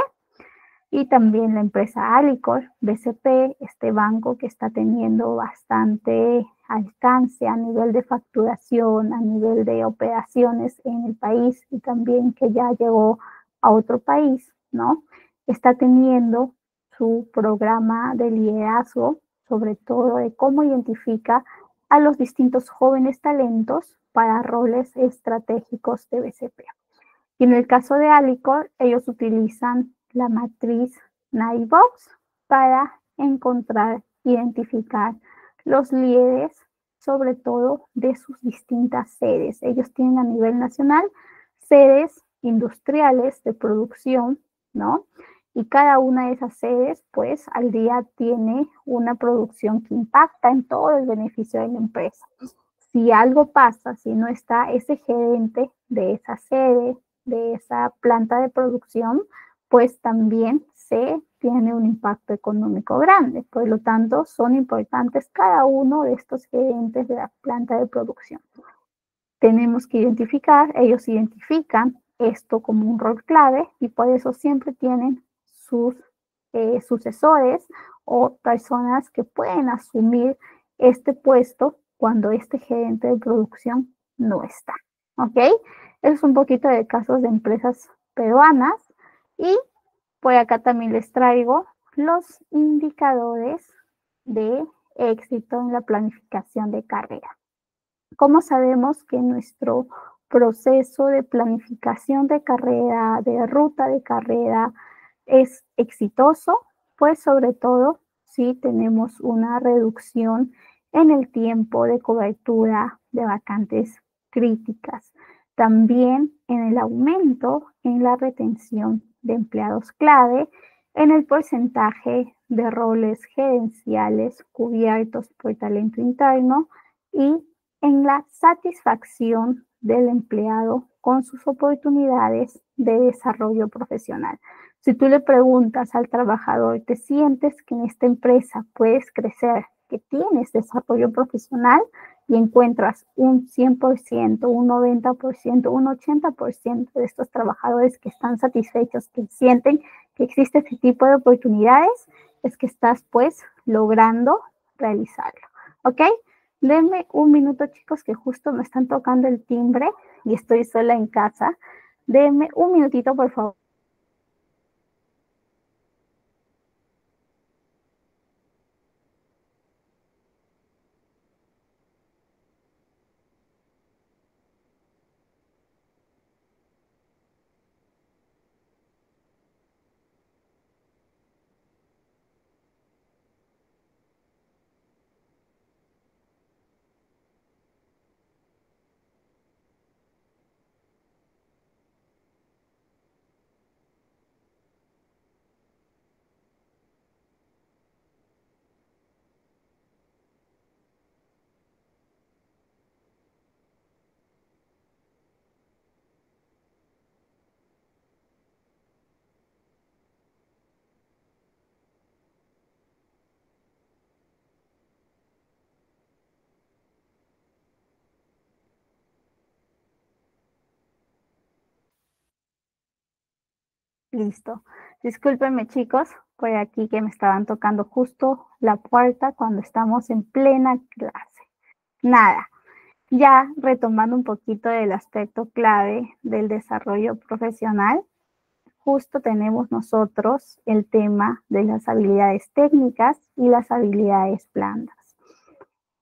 y también la empresa Alicor, BCP, este banco que está teniendo bastante alcance a nivel de facturación, a nivel de operaciones en el país y también que ya llegó a otro país, ¿no? Está teniendo su programa de liderazgo, sobre todo de cómo identifica a los distintos jóvenes talentos para roles estratégicos de BCP. Y en el caso de Alicor, ellos utilizan la matriz Nightbox para encontrar, identificar los líderes, sobre todo de sus distintas sedes. Ellos tienen a nivel nacional sedes industriales de producción, ¿no? Y cada una de esas sedes, pues, al día tiene una producción que impacta en todo el beneficio de la empresa. Si algo pasa, si no está ese gerente de esa sede, de esa planta de producción, pues también se tiene un impacto económico grande. Por lo tanto, son importantes cada uno de estos gerentes de la planta de producción. Tenemos que identificar, ellos identifican esto como un rol clave y por eso siempre tienen sus sucesores o personas que pueden asumir este puesto cuando este gerente de producción no está. ¿Ok? Eso es un poquito de casos de empresas peruanas y por acá también les traigo los indicadores de éxito en la planificación de carrera. ¿Cómo sabemos que nuestro proceso de planificación de carrera, de ruta de carrera, es exitoso? Pues sobre todo si tenemos una reducción en el tiempo de cobertura de vacantes críticas. También en el aumento en la retención de empleados clave, en el porcentaje de roles gerenciales cubiertos por talento interno y en la satisfacción del empleado con sus oportunidades de desarrollo profesional. Si tú le preguntas al trabajador, ¿te sientes que en esta empresa puedes crecer, que tienes desarrollo profesional? Y encuentras un 100%, un 90%, un 80% de estos trabajadores que están satisfechos, que sienten que existe este tipo de oportunidades, es que estás pues logrando realizarlo. ¿Ok? Denme un minuto, chicos, que justo me están tocando el timbre y estoy sola en casa. Denme un minutito, por favor. Listo. Discúlpenme, chicos, por aquí que me estaban tocando justo la puerta cuando estamos en plena clase. Nada, ya retomando un poquito del aspecto clave del desarrollo profesional, justo tenemos nosotros el tema de las habilidades técnicas y las habilidades blandas.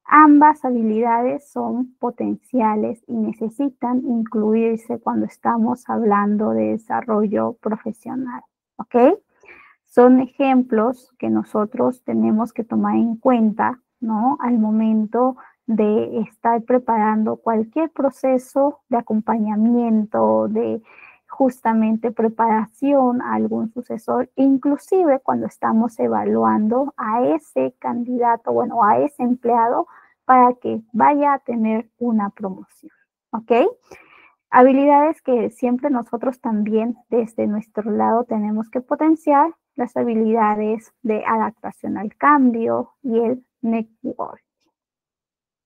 Ambas habilidades son potenciales y necesitan incluirse cuando estamos hablando de desarrollo profesional, ¿ok? Son ejemplos que nosotros tenemos que tomar en cuenta, ¿no? Al momento de estar preparando cualquier proceso de acompañamiento, de justamente preparación a algún sucesor, inclusive cuando estamos evaluando a ese candidato, bueno, a ese empleado para que vaya a tener una promoción, ¿ok? Habilidades que siempre nosotros también desde nuestro lado tenemos que potenciar, las habilidades de adaptación al cambio y el networking.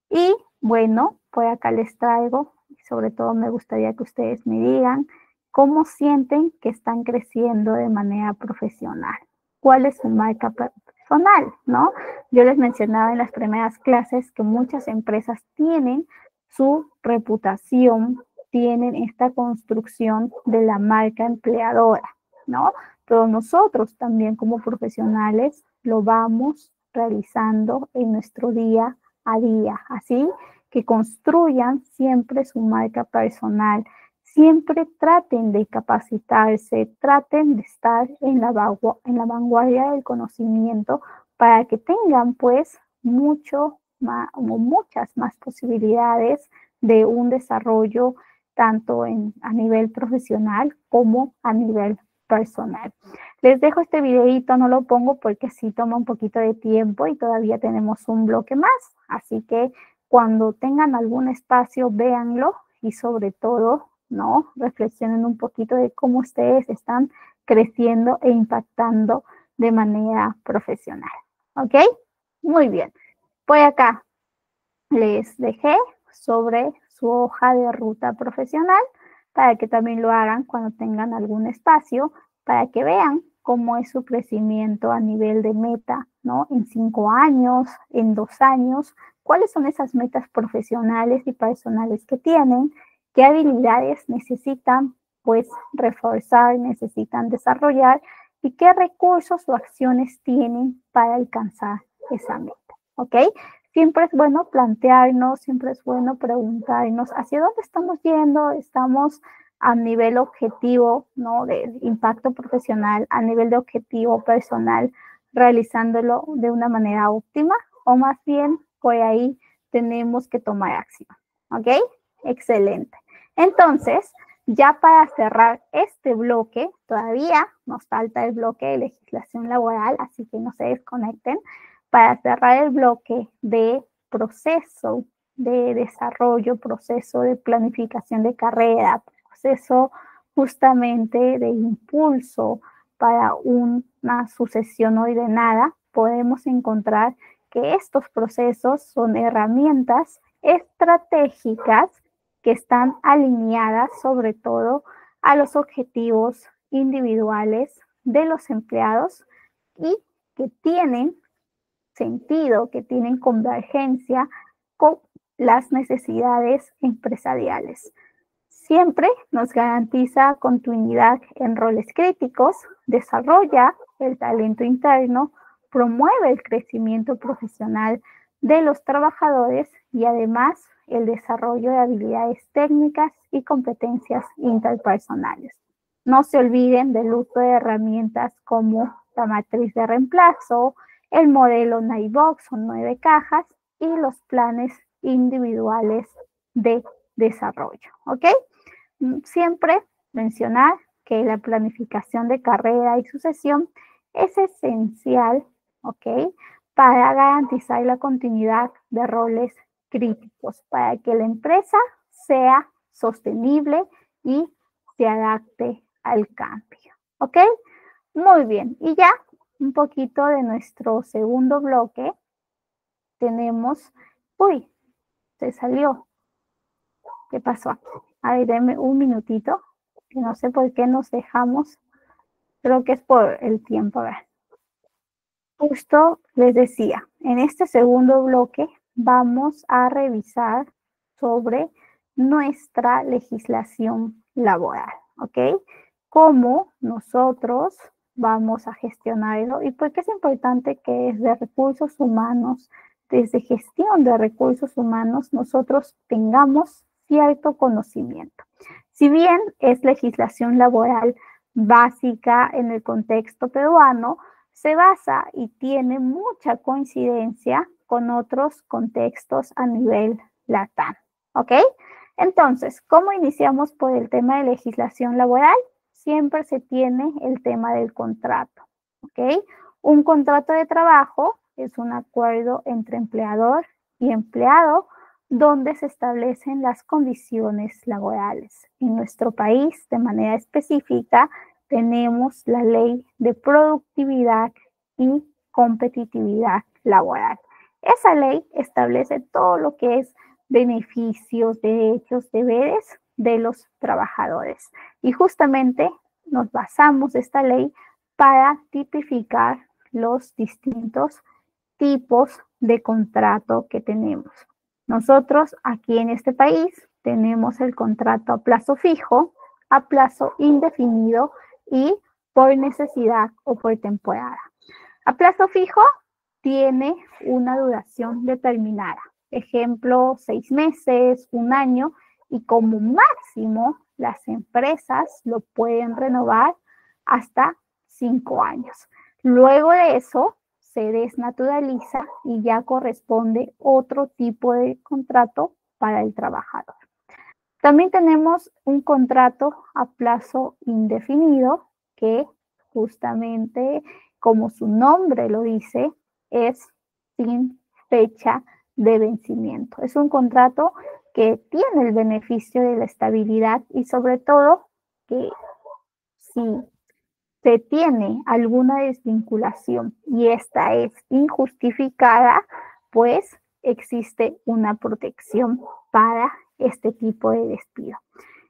Y bueno, por acá les traigo, sobre todo me gustaría que ustedes me digan cómo sienten que están creciendo de manera profesional. ¿Cuál es su marca personal, no? Yo les mencionaba en las primeras clases que muchas empresas tienen su reputación, tienen esta construcción de la marca empleadora, ¿no? Pero nosotros también como profesionales lo vamos realizando en nuestro día a día, así que construyan siempre su marca personal, siempre traten de capacitarse, traten de estar en la vanguardia del conocimiento para que tengan pues mucho más, o muchas más posibilidades de un desarrollo tanto a nivel profesional como a nivel personal. Les dejo este videito, no lo pongo porque sí toma un poquito de tiempo y todavía tenemos un bloque más, así que cuando tengan algún espacio, véanlo y sobre todo, ¿no? Reflexionen un poquito de cómo ustedes están creciendo e impactando de manera profesional. ¿Ok? Muy bien. Pues acá les dejé sobre su hoja de ruta profesional para que también lo hagan cuando tengan algún espacio, para que vean cómo es su crecimiento a nivel de meta, ¿no? En 5 años, en 2 años, cuáles son esas metas profesionales y personales que tienen, qué habilidades necesitan, pues, reforzar, necesitan desarrollar y qué recursos o acciones tienen para alcanzar esa meta, ¿ok? Siempre es bueno plantearnos, siempre es bueno preguntarnos hacia dónde estamos yendo, estamos a nivel objetivo, ¿no? De impacto profesional, a nivel de objetivo personal, realizándolo de una manera óptima, o más bien por ahí tenemos que tomar acción, ¿ok? Excelente. Entonces, ya para cerrar este bloque, todavía nos falta el bloque de legislación laboral, así que no se desconecten. Para cerrar el bloque de proceso de desarrollo, proceso de planificación de carrera, proceso justamente de impulso para una sucesión ordenada, podemos encontrar que estos procesos son herramientas estratégicas que están alineadas sobre todo a los objetivos individuales de los empleados y que tienen sentido, que tienen convergencia con las necesidades empresariales. Siempre nos garantiza continuidad en roles críticos, desarrolla el talento interno, promueve el crecimiento profesional de los trabajadores y además el desarrollo de habilidades técnicas y competencias interpersonales. No se olviden del uso de herramientas como la matriz de reemplazo, el modelo NIBOX o 9 cajas y los planes individuales de desarrollo, ¿ok? Siempre mencionar que la planificación de carrera y sucesión es esencial, ¿ok? Para garantizar la continuidad de roles críticos, para que la empresa sea sostenible y se adapte al cambio, ¿ok? Muy bien, y ya un poquito de nuestro segundo bloque, tenemos, uy, se salió, ¿qué pasó? A ver, denme un minutito, que no sé por qué nos dejamos, creo que es por el tiempo, a ver. Justo les decía, en este segundo bloque vamos a revisar sobre nuestra legislación laboral, ¿ok? Cómo nosotros vamos a gestionarlo y por qué es importante que desde recursos humanos, desde gestión de recursos humanos, nosotros tengamos cierto conocimiento. Si bien es legislación laboral básica en el contexto peruano, se basa y tiene mucha coincidencia con otros contextos a nivel LATAM, ¿ok? Entonces, ¿cómo iniciamos por el tema de legislación laboral? Siempre se tiene el tema del contrato, ¿ok? Un contrato de trabajo es un acuerdo entre empleador y empleado donde se establecen las condiciones laborales. En nuestro país, de manera específica, tenemos la ley de productividad y competitividad laboral. Esa ley establece todo lo que es beneficios, derechos, deberes de los trabajadores. Y justamente nos basamos en esta ley para tipificar los distintos tipos de contrato que tenemos. Nosotros aquí en este país tenemos el contrato a plazo fijo, a plazo indefinido y por necesidad o por temporada. A plazo fijo tiene una duración determinada. Ejemplo, 6 meses, 1 año, y como máximo las empresas lo pueden renovar hasta 5 años. Luego de eso se desnaturaliza y ya corresponde otro tipo de contrato para el trabajador. También tenemos un contrato a plazo indefinido que justamente, como su nombre lo dice, es sin fecha de vencimiento. Es un contrato que tiene el beneficio de la estabilidad y sobre todo que si se tiene alguna desvinculación y esta es injustificada, pues existe una protección para este tipo de despido.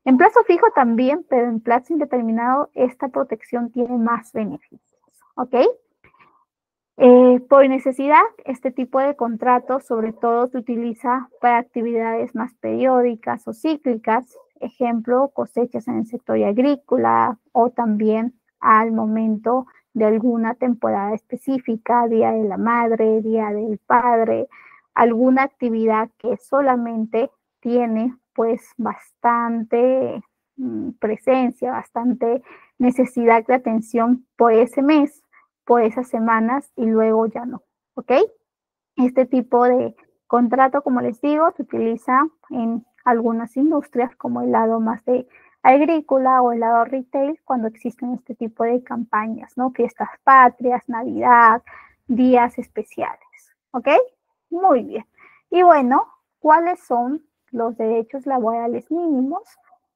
En plazo fijo también, pero en plazo indeterminado, esta protección tiene más beneficios, ¿ok? Por necesidad, este tipo de contrato sobre todo se utiliza para actividades más periódicas o cíclicas, ejemplo, cosechas en el sector agrícola o también al momento de alguna temporada específica, Día de la Madre, Día del Padre, alguna actividad que solamente tiene pues bastante presencia, bastante necesidad de atención por ese mes, por esas semanas y luego ya no, ¿ok? Este tipo de contrato, como les digo, se utiliza en algunas industrias como el lado más de agrícola o el lado retail cuando existen este tipo de campañas, ¿no? Fiestas patrias, Navidad, días especiales, ¿ok? Muy bien. Y bueno, ¿cuáles son los derechos laborales mínimos?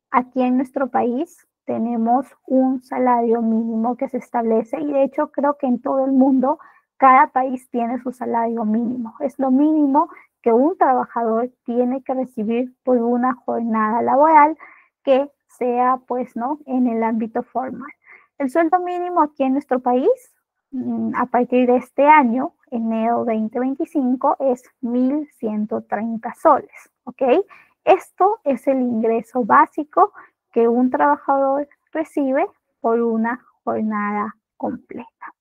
Aquí en nuestro país tenemos un salario mínimo que se establece y de hecho creo que en todo el mundo cada país tiene su salario mínimo. Es lo mínimo que un trabajador tiene que recibir por una jornada laboral que sea, pues, ¿no?, en el ámbito formal. El sueldo mínimo aquí en nuestro país, a partir de este año, enero 2025, es 1.130 soles, ¿ok? Esto es el ingreso básico que un trabajador recibe por una jornada completa.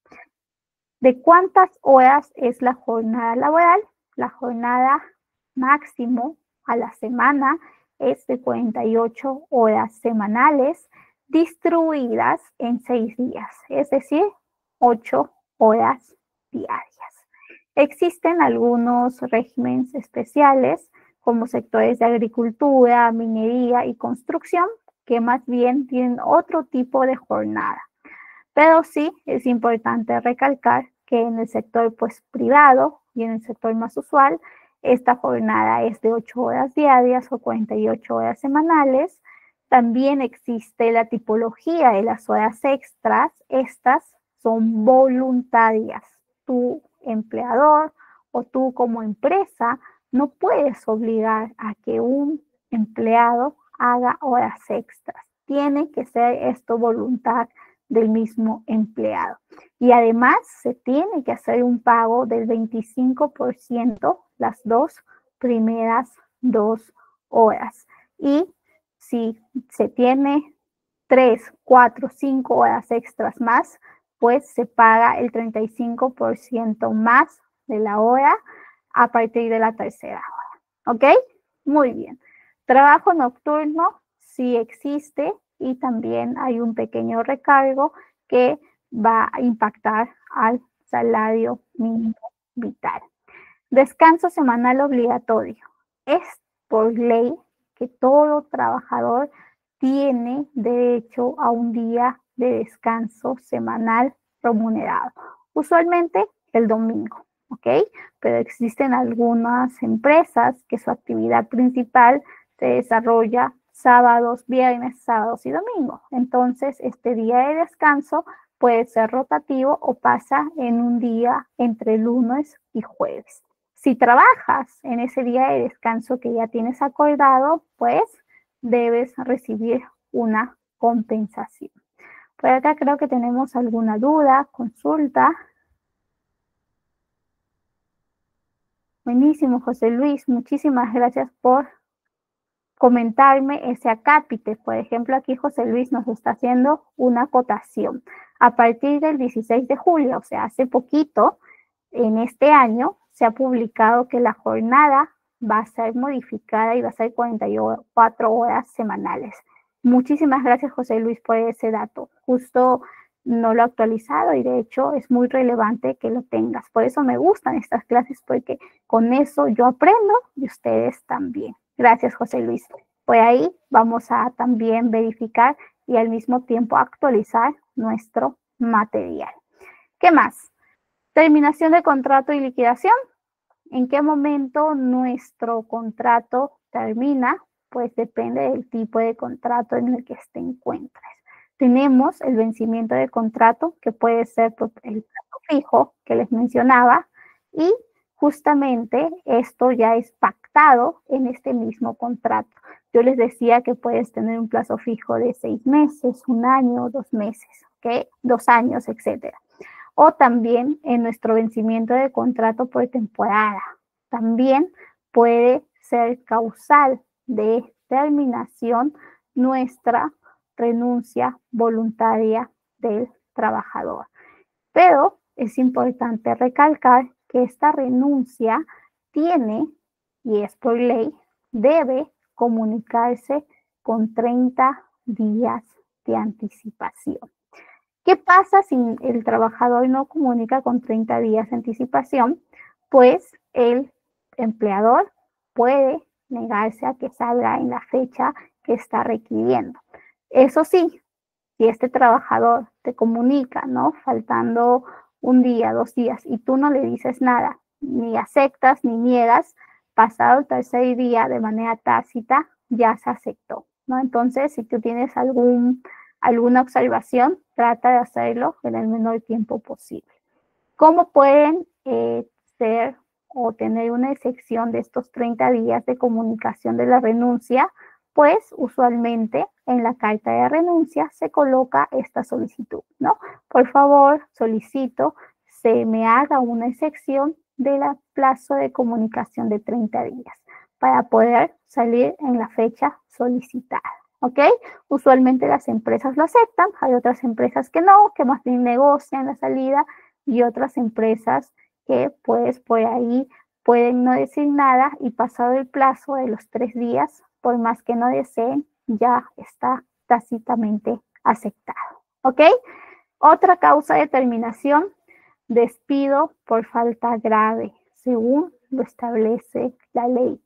¿De cuántas horas es la jornada laboral? La jornada máximo a la semana es de 48 horas semanales distribuidas en 6 días, es decir, 8 horas diarias. Existen algunos regímenes especiales como sectores de agricultura, minería y construcción que más bien tienen otro tipo de jornada. Pero sí es importante recalcar que en el sector pues privado y en el sector más usual, esta jornada es de 8 horas diarias o 48 horas semanales. También existe la tipología de las horas extras. Estas son voluntarias. Tu empleador o tú como empresa no puedes obligar a que un empleado haga horas extras. Tiene que ser esto voluntad del mismo empleado. Y además se tiene que hacer un pago del 25% las primeras 2 horas. Y si se tiene 3, 4, 5 horas extras más, pues se paga el 35% más de la hora a partir de la tercera hora. ¿Ok? Muy bien. Trabajo nocturno sí existe y también hay un pequeño recargo que va a impactar al salario mínimo vital. Descanso semanal obligatorio. Es por ley que todo trabajador tiene derecho a un día de descanso semanal remunerado. Usualmente el domingo, ¿ok? Pero existen algunas empresas que su actividad principal se desarrolla sábados, viernes, sábados y domingos. Entonces, este día de descanso puede ser rotativo o pasa en un día entre lunes y jueves. Si trabajas en ese día de descanso que ya tienes acordado, pues debes recibir una compensación. Por acá creo que tenemos alguna duda, consulta. Buenísimo, José Luis. Muchísimas gracias por comentarme ese acápite. Por ejemplo, aquí José Luis nos está haciendo una acotación. A partir del 16 de julio, o sea, hace poquito, en este año, se ha publicado que la jornada va a ser modificada y va a ser 44 horas semanales. Muchísimas gracias, José Luis, por ese dato. Justo no lo he actualizado y de hecho es muy relevante que lo tengas. Por eso me gustan estas clases, porque con eso yo aprendo y ustedes también. Gracias, José Luis. Por ahí vamos a también verificar y al mismo tiempo actualizar nuestro material. ¿Qué más? Terminación de contrato y liquidación. ¿En qué momento nuestro contrato termina? Pues depende del tipo de contrato en el que te encuentres. tenemos el vencimiento de contrato, que puede ser por el plazo fijo que les mencionaba, y justamente esto ya es pactado en este mismo contrato. Yo les decía que puedes tener un plazo fijo de 6 meses, 1 año, 2 meses, ¿ok? 2 años, etcétera. O también en nuestro vencimiento de contrato por temporada. También puede ser causal de terminación nuestra renuncia voluntaria del trabajador. Pero es importante recalcar que esta renuncia tiene, y es por ley, debe comunicarse con 30 días de anticipación. ¿Qué pasa si el trabajador no comunica con 30 días de anticipación? Pues el empleador puede negarse a que salga en la fecha que está requiriendo. Eso sí, si este trabajador te comunica, ¿no? Faltando 1 día, 2 días, y tú no le dices nada, ni aceptas ni niegas, pasado el 3er día de manera tácita, ya se aceptó, ¿no? Entonces, si tú tienes alguna observación, trata de hacerlo en el menor tiempo posible. ¿Cómo pueden ser o tener una excepción de estos 30 días de comunicación de la renuncia? Pues usualmente en la carta de renuncia se coloca esta solicitud, ¿no? Por favor, solicito se me haga una excepción del plazo de comunicación de 30 días para poder salir en la fecha solicitada, ¿ok? Usualmente las empresas lo aceptan, hay otras empresas que no, que más bien negocian la salida, y otras empresas que pues por ahí pueden no decir nada y pasado el plazo de los 3 días, por más que no deseen, ya está tácitamente aceptado, ¿ok? Otra causa de terminación, despido por falta grave, según lo establece la ley.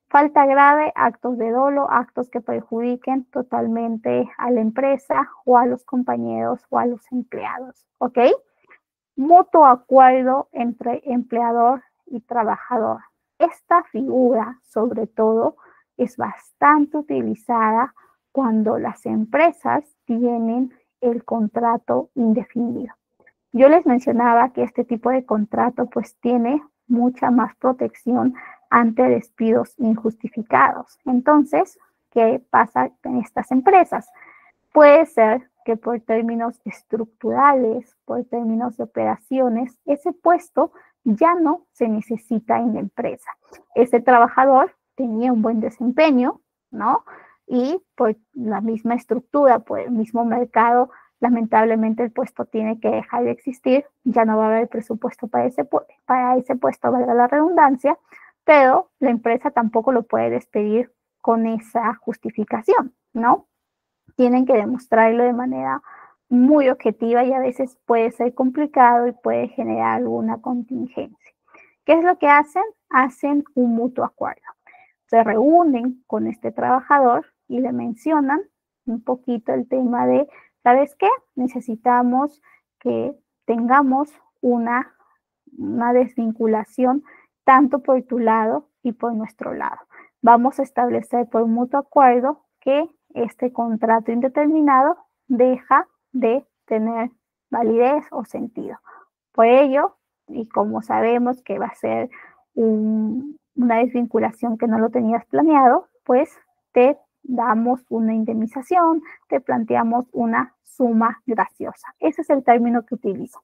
Falta grave, actos de dolo, actos que perjudiquen totalmente a la empresa o a los compañeros o a los empleados, ¿ok? Mutuo acuerdo entre empleador y trabajador. Esta figura, sobre todo, es bastante utilizada cuando las empresas tienen el contrato indefinido. Yo les mencionaba que este tipo de contrato pues tiene mucha más protección ante despidos injustificados. Entonces, ¿qué pasa en estas empresas? Puede ser que por términos estructurales, por términos de operaciones, ese puesto ya no se necesita en la empresa. Ese trabajador tenía un buen desempeño, ¿no? Y por la misma estructura, por el mismo mercado, lamentablemente el puesto tiene que dejar de existir, ya no va a haber presupuesto para ese puesto, valga la redundancia, pero la empresa tampoco lo puede despedir con esa justificación, ¿no? Tienen que demostrarlo de manera muy objetiva y a veces puede ser complicado y puede generar alguna contingencia. ¿Qué es lo que hacen? Hacen un mutuo acuerdo. Se reúnen con este trabajador y le mencionan un poquito el tema de, ¿sabes qué? Necesitamos que tengamos una desvinculación tanto por tu lado y por nuestro lado. Vamos a establecer por mutuo acuerdo que este contrato indeterminado deja de tener validez o sentido. Por ello, y como sabemos que va a ser una desvinculación que no lo tenías planeado, pues te damos una indemnización, te planteamos una suma graciosa. Ese es el término que utilizo.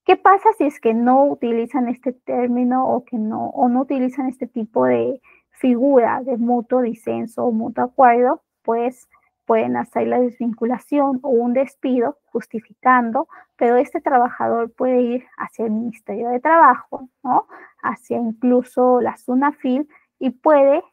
¿Qué pasa si es que no utilizan este término o no utilizan este tipo de figura de mutuo disenso o mutuo acuerdo? Pues pueden hacer la desvinculación o un despido justificando, pero este trabajador puede ir hacia el Ministerio de Trabajo, ¿no? Hacia incluso la SUNAFIL y puede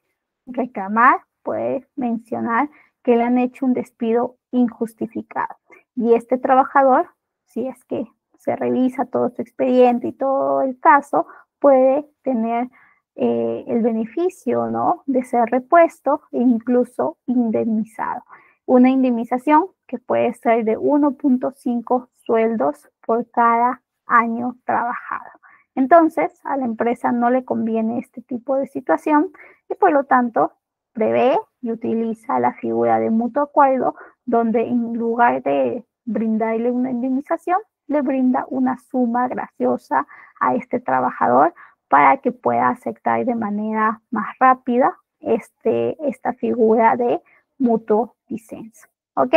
reclamar, puede mencionar que le han hecho un despido injustificado. Y este trabajador, si es que se revisa todo su expediente y todo el caso, puede tener el beneficio, ¿no?, de ser repuesto e incluso indemnizado. Una indemnización que puede ser de 1.5 sueldos por cada año trabajado. Entonces, a la empresa no le conviene este tipo de situación y por lo tanto prevé y utiliza la figura de mutuo acuerdo donde en lugar de brindarle una indemnización, le brinda una suma graciosa a este trabajador para que pueda aceptar de manera más rápida esta figura de mutuo disenso. ¿Ok?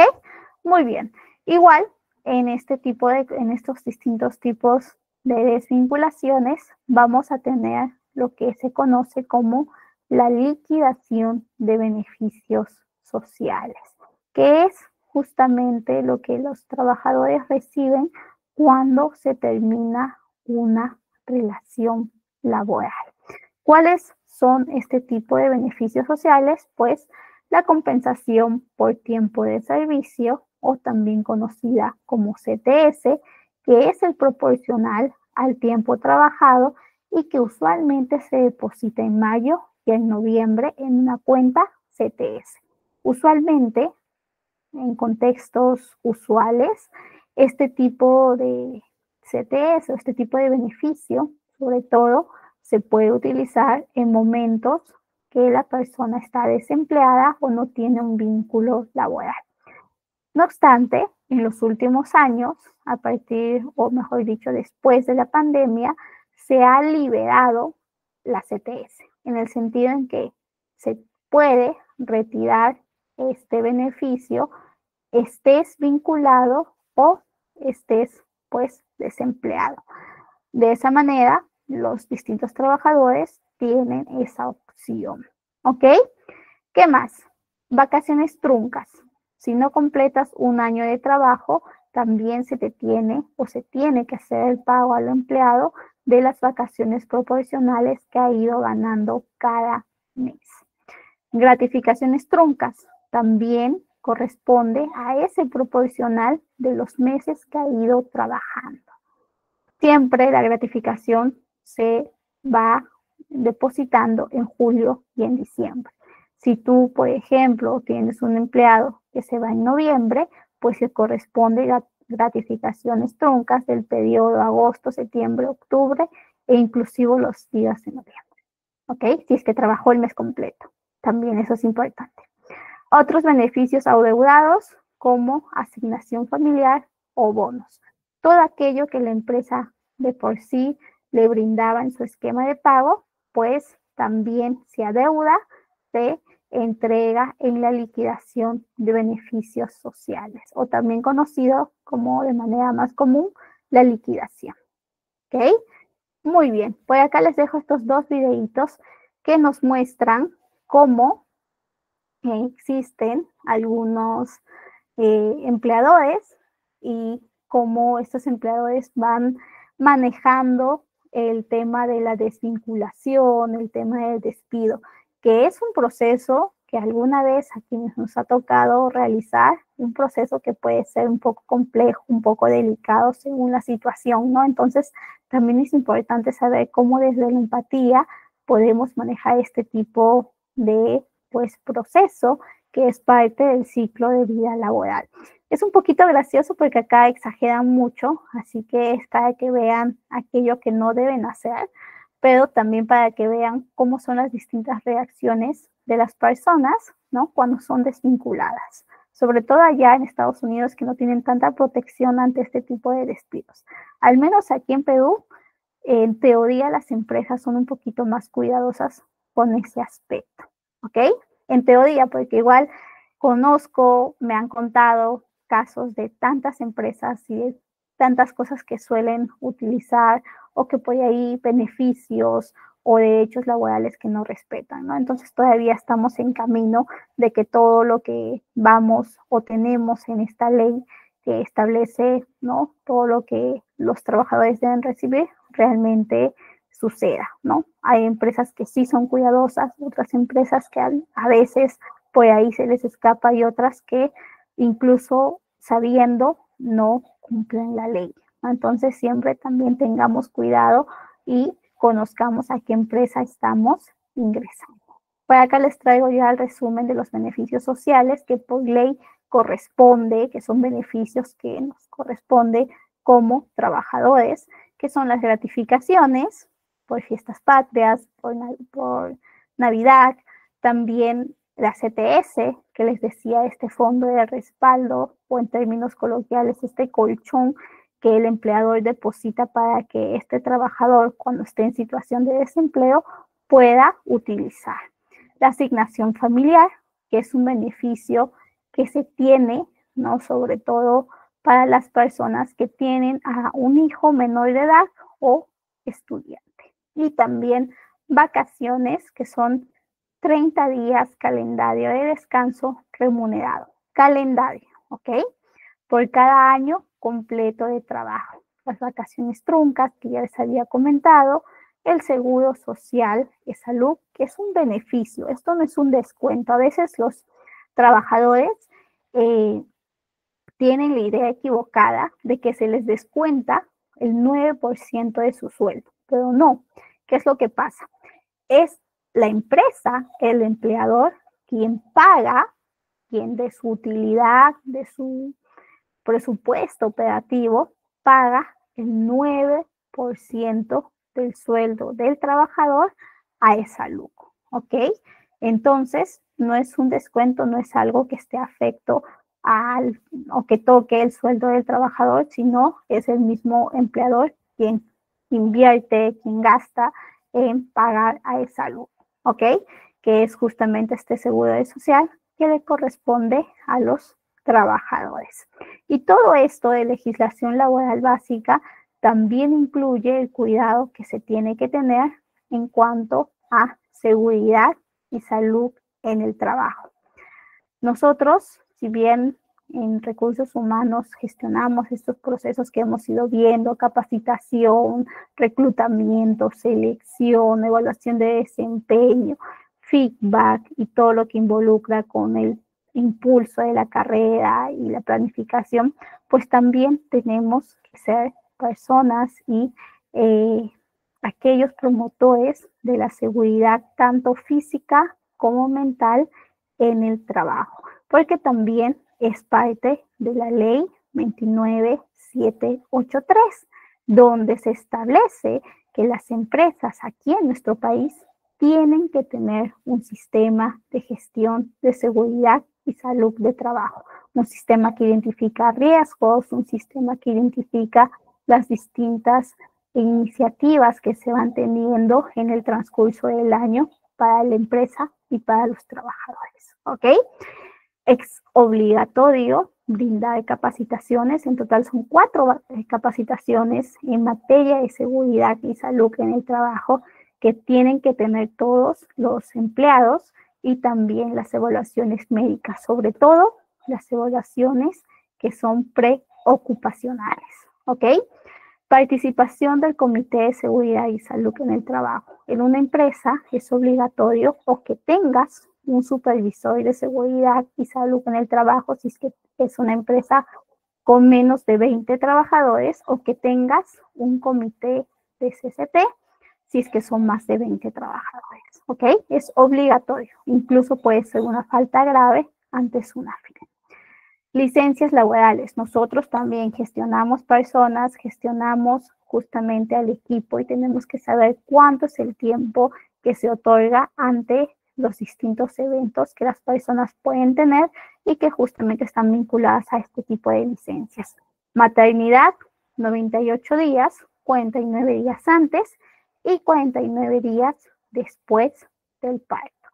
Muy bien. Igual, en estos distintos tipos de desvinculaciones, vamos a tener lo que se conoce como la liquidación de beneficios sociales, que es justamente lo que los trabajadores reciben cuando se termina una relación laboral. ¿Cuáles son este tipo de beneficios sociales? Pues la compensación por tiempo de servicio, o también conocida como CTS, que es el proporcional al tiempo trabajado y que usualmente se deposita en mayo y en noviembre en una cuenta CTS. Usualmente, en contextos usuales, este tipo de CTS o este tipo de beneficio, sobre todo, se puede utilizar en momentos que la persona está desempleada o no tiene un vínculo laboral. No obstante, en los últimos años, a partir, o mejor dicho, después de la pandemia, se ha liberado la CTS, en el sentido en que se puede retirar este beneficio, estés vinculado o estés, pues, desempleado. De esa manera, los distintos trabajadores tienen esa opción. ¿Ok? ¿Qué más? Vacaciones truncas. Si no completas un año de trabajo, también se tiene que hacer el pago al empleado de las vacaciones proporcionales que ha ido ganando cada mes. Gratificaciones truncas. También corresponde a ese proporcional de los meses que ha ido trabajando. Siempre la gratificación se va depositando en julio y en diciembre. Si tú, por ejemplo, tienes un empleado que se va en noviembre, pues se corresponde gratificaciones truncas del periodo agosto, septiembre, octubre e inclusive los días de noviembre. ¿Ok? Si es que trabajó el mes completo. También eso es importante. Otros beneficios adeudados como asignación familiar o bonos. Todo aquello que la empresa de por sí le brindaba en su esquema de pago, pues también se adeuda, se entrega en la liquidación de beneficios sociales, o también conocido como de manera más común, la liquidación. ¿Ok? Muy bien, por acá les dejo estos dos videitos que nos muestran cómo existen algunos empleadores y cómo estos empleadores van manejando el tema de la desvinculación, el tema del despido, que es un proceso que alguna vez a quienes nos ha tocado realizar, un proceso que puede ser un poco complejo, un poco delicado según la situación, ¿no? Entonces, también es importante saber cómo desde la empatía podemos manejar este tipo de, pues, proceso que es parte del ciclo de vida laboral. Es un poquito gracioso porque acá exageran mucho, así que es para que vean aquello que no deben hacer, pero también para que vean cómo son las distintas reacciones de las personas, ¿no? Cuando son desvinculadas, sobre todo allá en Estados Unidos, que no tienen tanta protección ante este tipo de despidos. Al menos aquí en Perú, en teoría las empresas son un poquito más cuidadosas con ese aspecto, ¿ok? En teoría, porque igual conozco, me han contado casos de tantas empresas y de tantas cosas que suelen utilizar o que por ahí beneficios o derechos laborales que no respetan, ¿no? Entonces todavía estamos en camino de que todo lo que vamos o tenemos en esta ley que establece, ¿no?, todo lo que los trabajadores deben recibir realmente suceda, ¿no? Hay empresas que sí son cuidadosas, otras empresas que a veces por ahí se les escapa y otras que incluso sabiendo no cumplen la ley. Entonces siempre también tengamos cuidado y conozcamos a qué empresa estamos ingresando. Por acá les traigo ya el resumen de los beneficios sociales que por ley corresponde, que son beneficios que nos corresponde como trabajadores, que son las gratificaciones por fiestas patrias, por Navidad, también la CTS, que les decía, este fondo de respaldo, o en términos coloquiales, este colchón que el empleador deposita para que este trabajador, cuando esté en situación de desempleo, pueda utilizar. La asignación familiar, que es un beneficio que se tiene, ¿no?, sobre todo para las personas que tienen a un hijo menor de edad o estudiante. Y también vacaciones, que son 30 días calendario de descanso remunerado. Calendario, ¿ok? Por cada año completo de trabajo. Las vacaciones truncas, que ya les había comentado, el seguro social de salud, que es un beneficio. Esto no es un descuento. A veces los trabajadores tienen la idea equivocada de que se les descuenta el 9% de su sueldo, pero no. ¿Qué es lo que pasa? Es la empresa, el empleador, quien paga, quien de su utilidad, de su presupuesto operativo, paga el 9% del sueldo del trabajador a esa lucro, ¿ok? Entonces, no es un descuento, no es algo que esté afecto o que toque el sueldo del trabajador, sino es el mismo empleador quien invierte, quien gasta en pagar a esa lucro, ¿ok? Que es justamente este seguro social que le corresponde a los trabajadores. Y todo esto de legislación laboral básica también incluye el cuidado que se tiene que tener en cuanto a seguridad y salud en el trabajo. Nosotros, si bien en recursos humanos gestionamos estos procesos que hemos ido viendo, capacitación, reclutamiento, selección, evaluación de desempeño, feedback y todo lo que involucra con el impulso de la carrera y la planificación, pues también tenemos que ser personas y aquellos promotores de la seguridad tanto física como mental en el trabajo, porque también es parte de la ley 29783, donde se establece que las empresas aquí en nuestro país tienen que tener un sistema de gestión de seguridad y salud de trabajo, un sistema que identifica riesgos, un sistema que identifica las distintas iniciativas que se van teniendo en el transcurso del año para la empresa y para los trabajadores, ¿ok? Es obligatorio brindar capacitaciones, en total son 4 capacitaciones en materia de seguridad y salud en el trabajo que tienen que tener todos los empleados, y también las evaluaciones médicas, sobre todo las evaluaciones que son preocupacionales, ¿ok? Participación del Comité de Seguridad y Salud en el Trabajo. En una empresa es obligatorio o que tengas un supervisor de seguridad y salud en el trabajo, si es que es una empresa con menos de 20 trabajadores, o que tengas un comité de CCT, si es que son más de 20 trabajadores, ¿ok? Es obligatorio, incluso puede ser una falta grave ante SUNAFIL. Licencias laborales. Nosotros también gestionamos personas, gestionamos justamente al equipo, y tenemos que saber cuánto es el tiempo que se otorga ante los distintos eventos que las personas pueden tener y que justamente están vinculadas a este tipo de licencias. Maternidad, 98 días, 49 días antes y 49 días después del parto.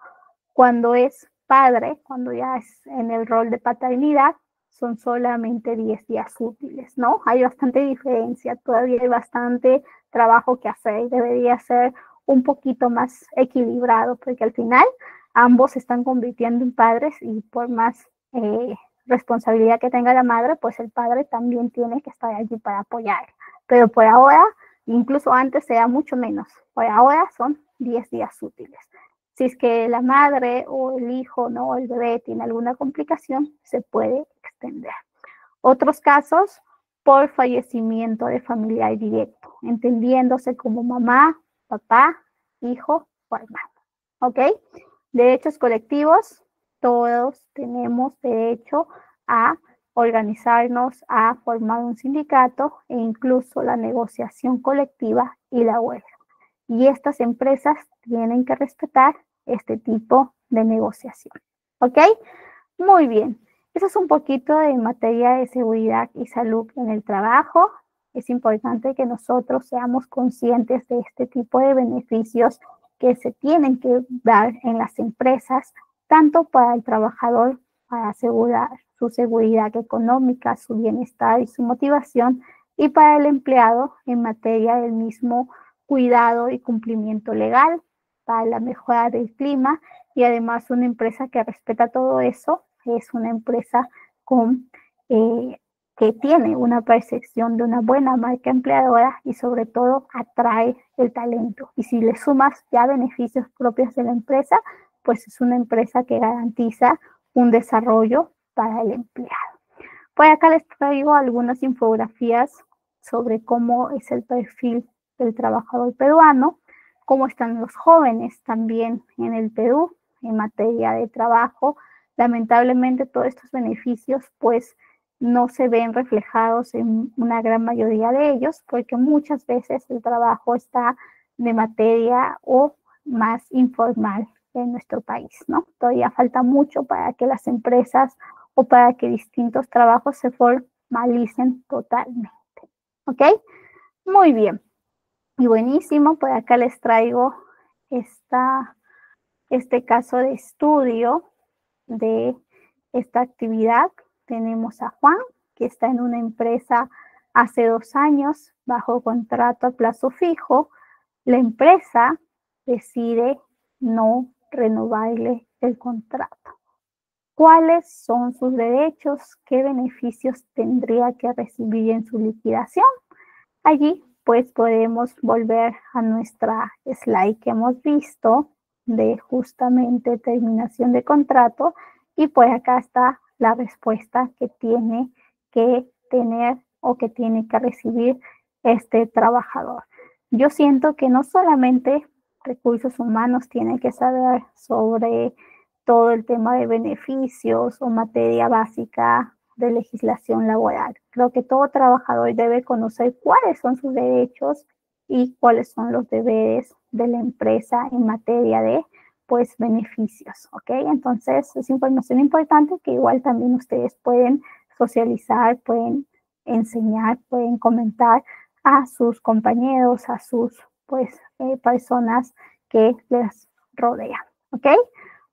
Cuando es padre, cuando ya es en el rol de paternidad, son solamente 10 días útiles, ¿no? Hay bastante diferencia, todavía hay bastante trabajo que hacer, debería ser un poquito más equilibrado, porque al final ambos se están convirtiendo en padres, y por más responsabilidad que tenga la madre, pues el padre también tiene que estar allí para apoyar. Pero por ahora, incluso antes era mucho menos, por ahora son 10 días útiles. Si es que la madre o el hijo, ¿no?, o el bebé tiene alguna complicación, se puede extender. Otros casos, por fallecimiento de familiar directo, entendiéndose como mamá, papá, hijo o hermano, ¿ok? Derechos colectivos, todos tenemos derecho a organizarnos, a formar un sindicato e incluso la negociación colectiva y la huelga. Y estas empresas tienen que respetar este tipo de negociación, ¿ok? Muy bien. Eso es un poquito de materia de seguridad y salud en el trabajo. Es importante que nosotros seamos conscientes de este tipo de beneficios que se tienen que dar en las empresas, tanto para el trabajador, para asegurar su seguridad económica, su bienestar y su motivación, y para el empleado en materia del mismo cuidado y cumplimiento legal, para la mejora del clima, y además una empresa que respeta todo eso es una empresa con que tiene una percepción de una buena marca empleadora y sobre todo atrae el talento. Y si le sumas ya beneficios propios de la empresa, pues es una empresa que garantiza un desarrollo para el empleado. Por acá les traigo algunas infografías sobre cómo es el perfil del trabajador peruano, cómo están los jóvenes también en el Perú en materia de trabajo. Lamentablemente todos estos beneficios pues no se ven reflejados en una gran mayoría de ellos porque muchas veces el trabajo está de materia o más informal en nuestro país, ¿no? Todavía falta mucho para que las empresas o para que distintos trabajos se formalicen totalmente, ¿ok? Muy bien. Y buenísimo, por acá les traigo este caso de estudio de esta actividad. Tenemos a Juan, que está en una empresa hace 2 años bajo contrato a plazo fijo. La empresa decide no renovarle el contrato. ¿Cuáles son sus derechos? ¿Qué beneficios tendría que recibir en su liquidación? Allí pues podemos volver a nuestra slide que hemos visto de justamente terminación de contrato y pues acá está la respuesta que tiene que tener o que tiene que recibir este trabajador. Yo siento que no solamente recursos humanos tiene que saber sobre todo el tema de beneficios o materia básica de legislación laboral. Creo que todo trabajador debe conocer cuáles son sus derechos y cuáles son los deberes de la empresa en materia de pues beneficios, ¿ok? Entonces es información importante que igual también ustedes pueden socializar, pueden enseñar, pueden comentar a sus compañeros, a sus pues personas que les rodean, ¿ok?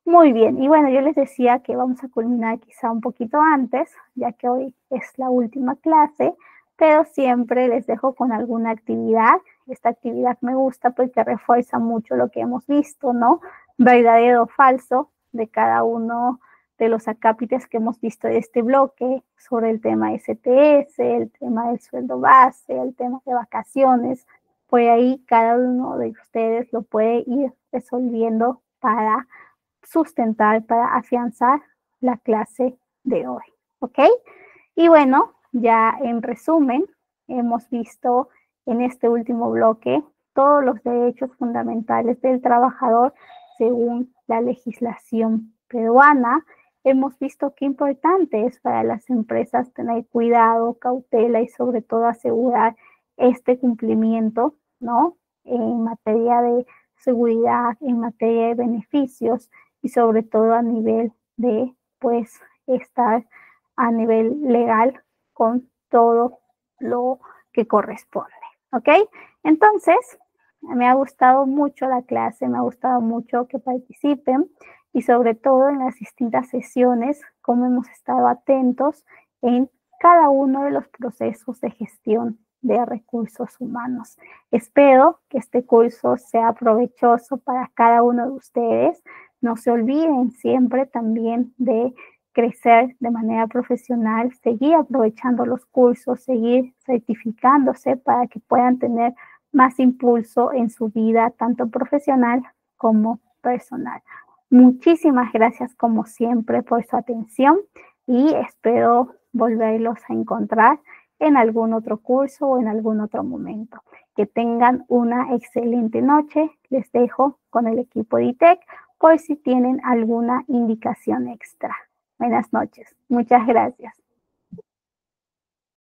Muy bien, y bueno, yo les decía que vamos a culminar quizá un poquito antes, ya que hoy es la última clase, pero siempre les dejo con alguna actividad. Esta actividad me gusta porque refuerza mucho lo que hemos visto, ¿no? Verdadero o falso de cada uno de los acápites que hemos visto de este bloque sobre el tema STS, el tema del sueldo base, el tema de vacaciones. Pues ahí cada uno de ustedes lo puede ir resolviendo para sustentar, para afianzar la clase de hoy, ¿ok? Y bueno, ya en resumen, hemos visto en este último bloque todos los derechos fundamentales del trabajador según la legislación peruana. Hemos visto qué importante es para las empresas tener cuidado, cautela y sobre todo asegurar este cumplimiento, ¿no? En materia de seguridad, en materia de beneficios y sobre todo a nivel de, pues, estar a nivel legal con todo lo que corresponde, ¿ok? Entonces, me ha gustado mucho la clase, me ha gustado mucho que participen y sobre todo en las distintas sesiones, cómo hemos estado atentos en cada uno de los procesos de gestión de recursos humanos. Espero que este curso sea provechoso para cada uno de ustedes. No se olviden siempre también de crecer de manera profesional, seguir aprovechando los cursos, seguir certificándose para que puedan tener más impulso en su vida, tanto profesional como personal. Muchísimas gracias como siempre por su atención y espero volverlos a encontrar en algún otro curso o en algún otro momento. Que tengan una excelente noche. Les dejo con el equipo de ITEC por si tienen alguna indicación extra. Buenas noches. Muchas gracias.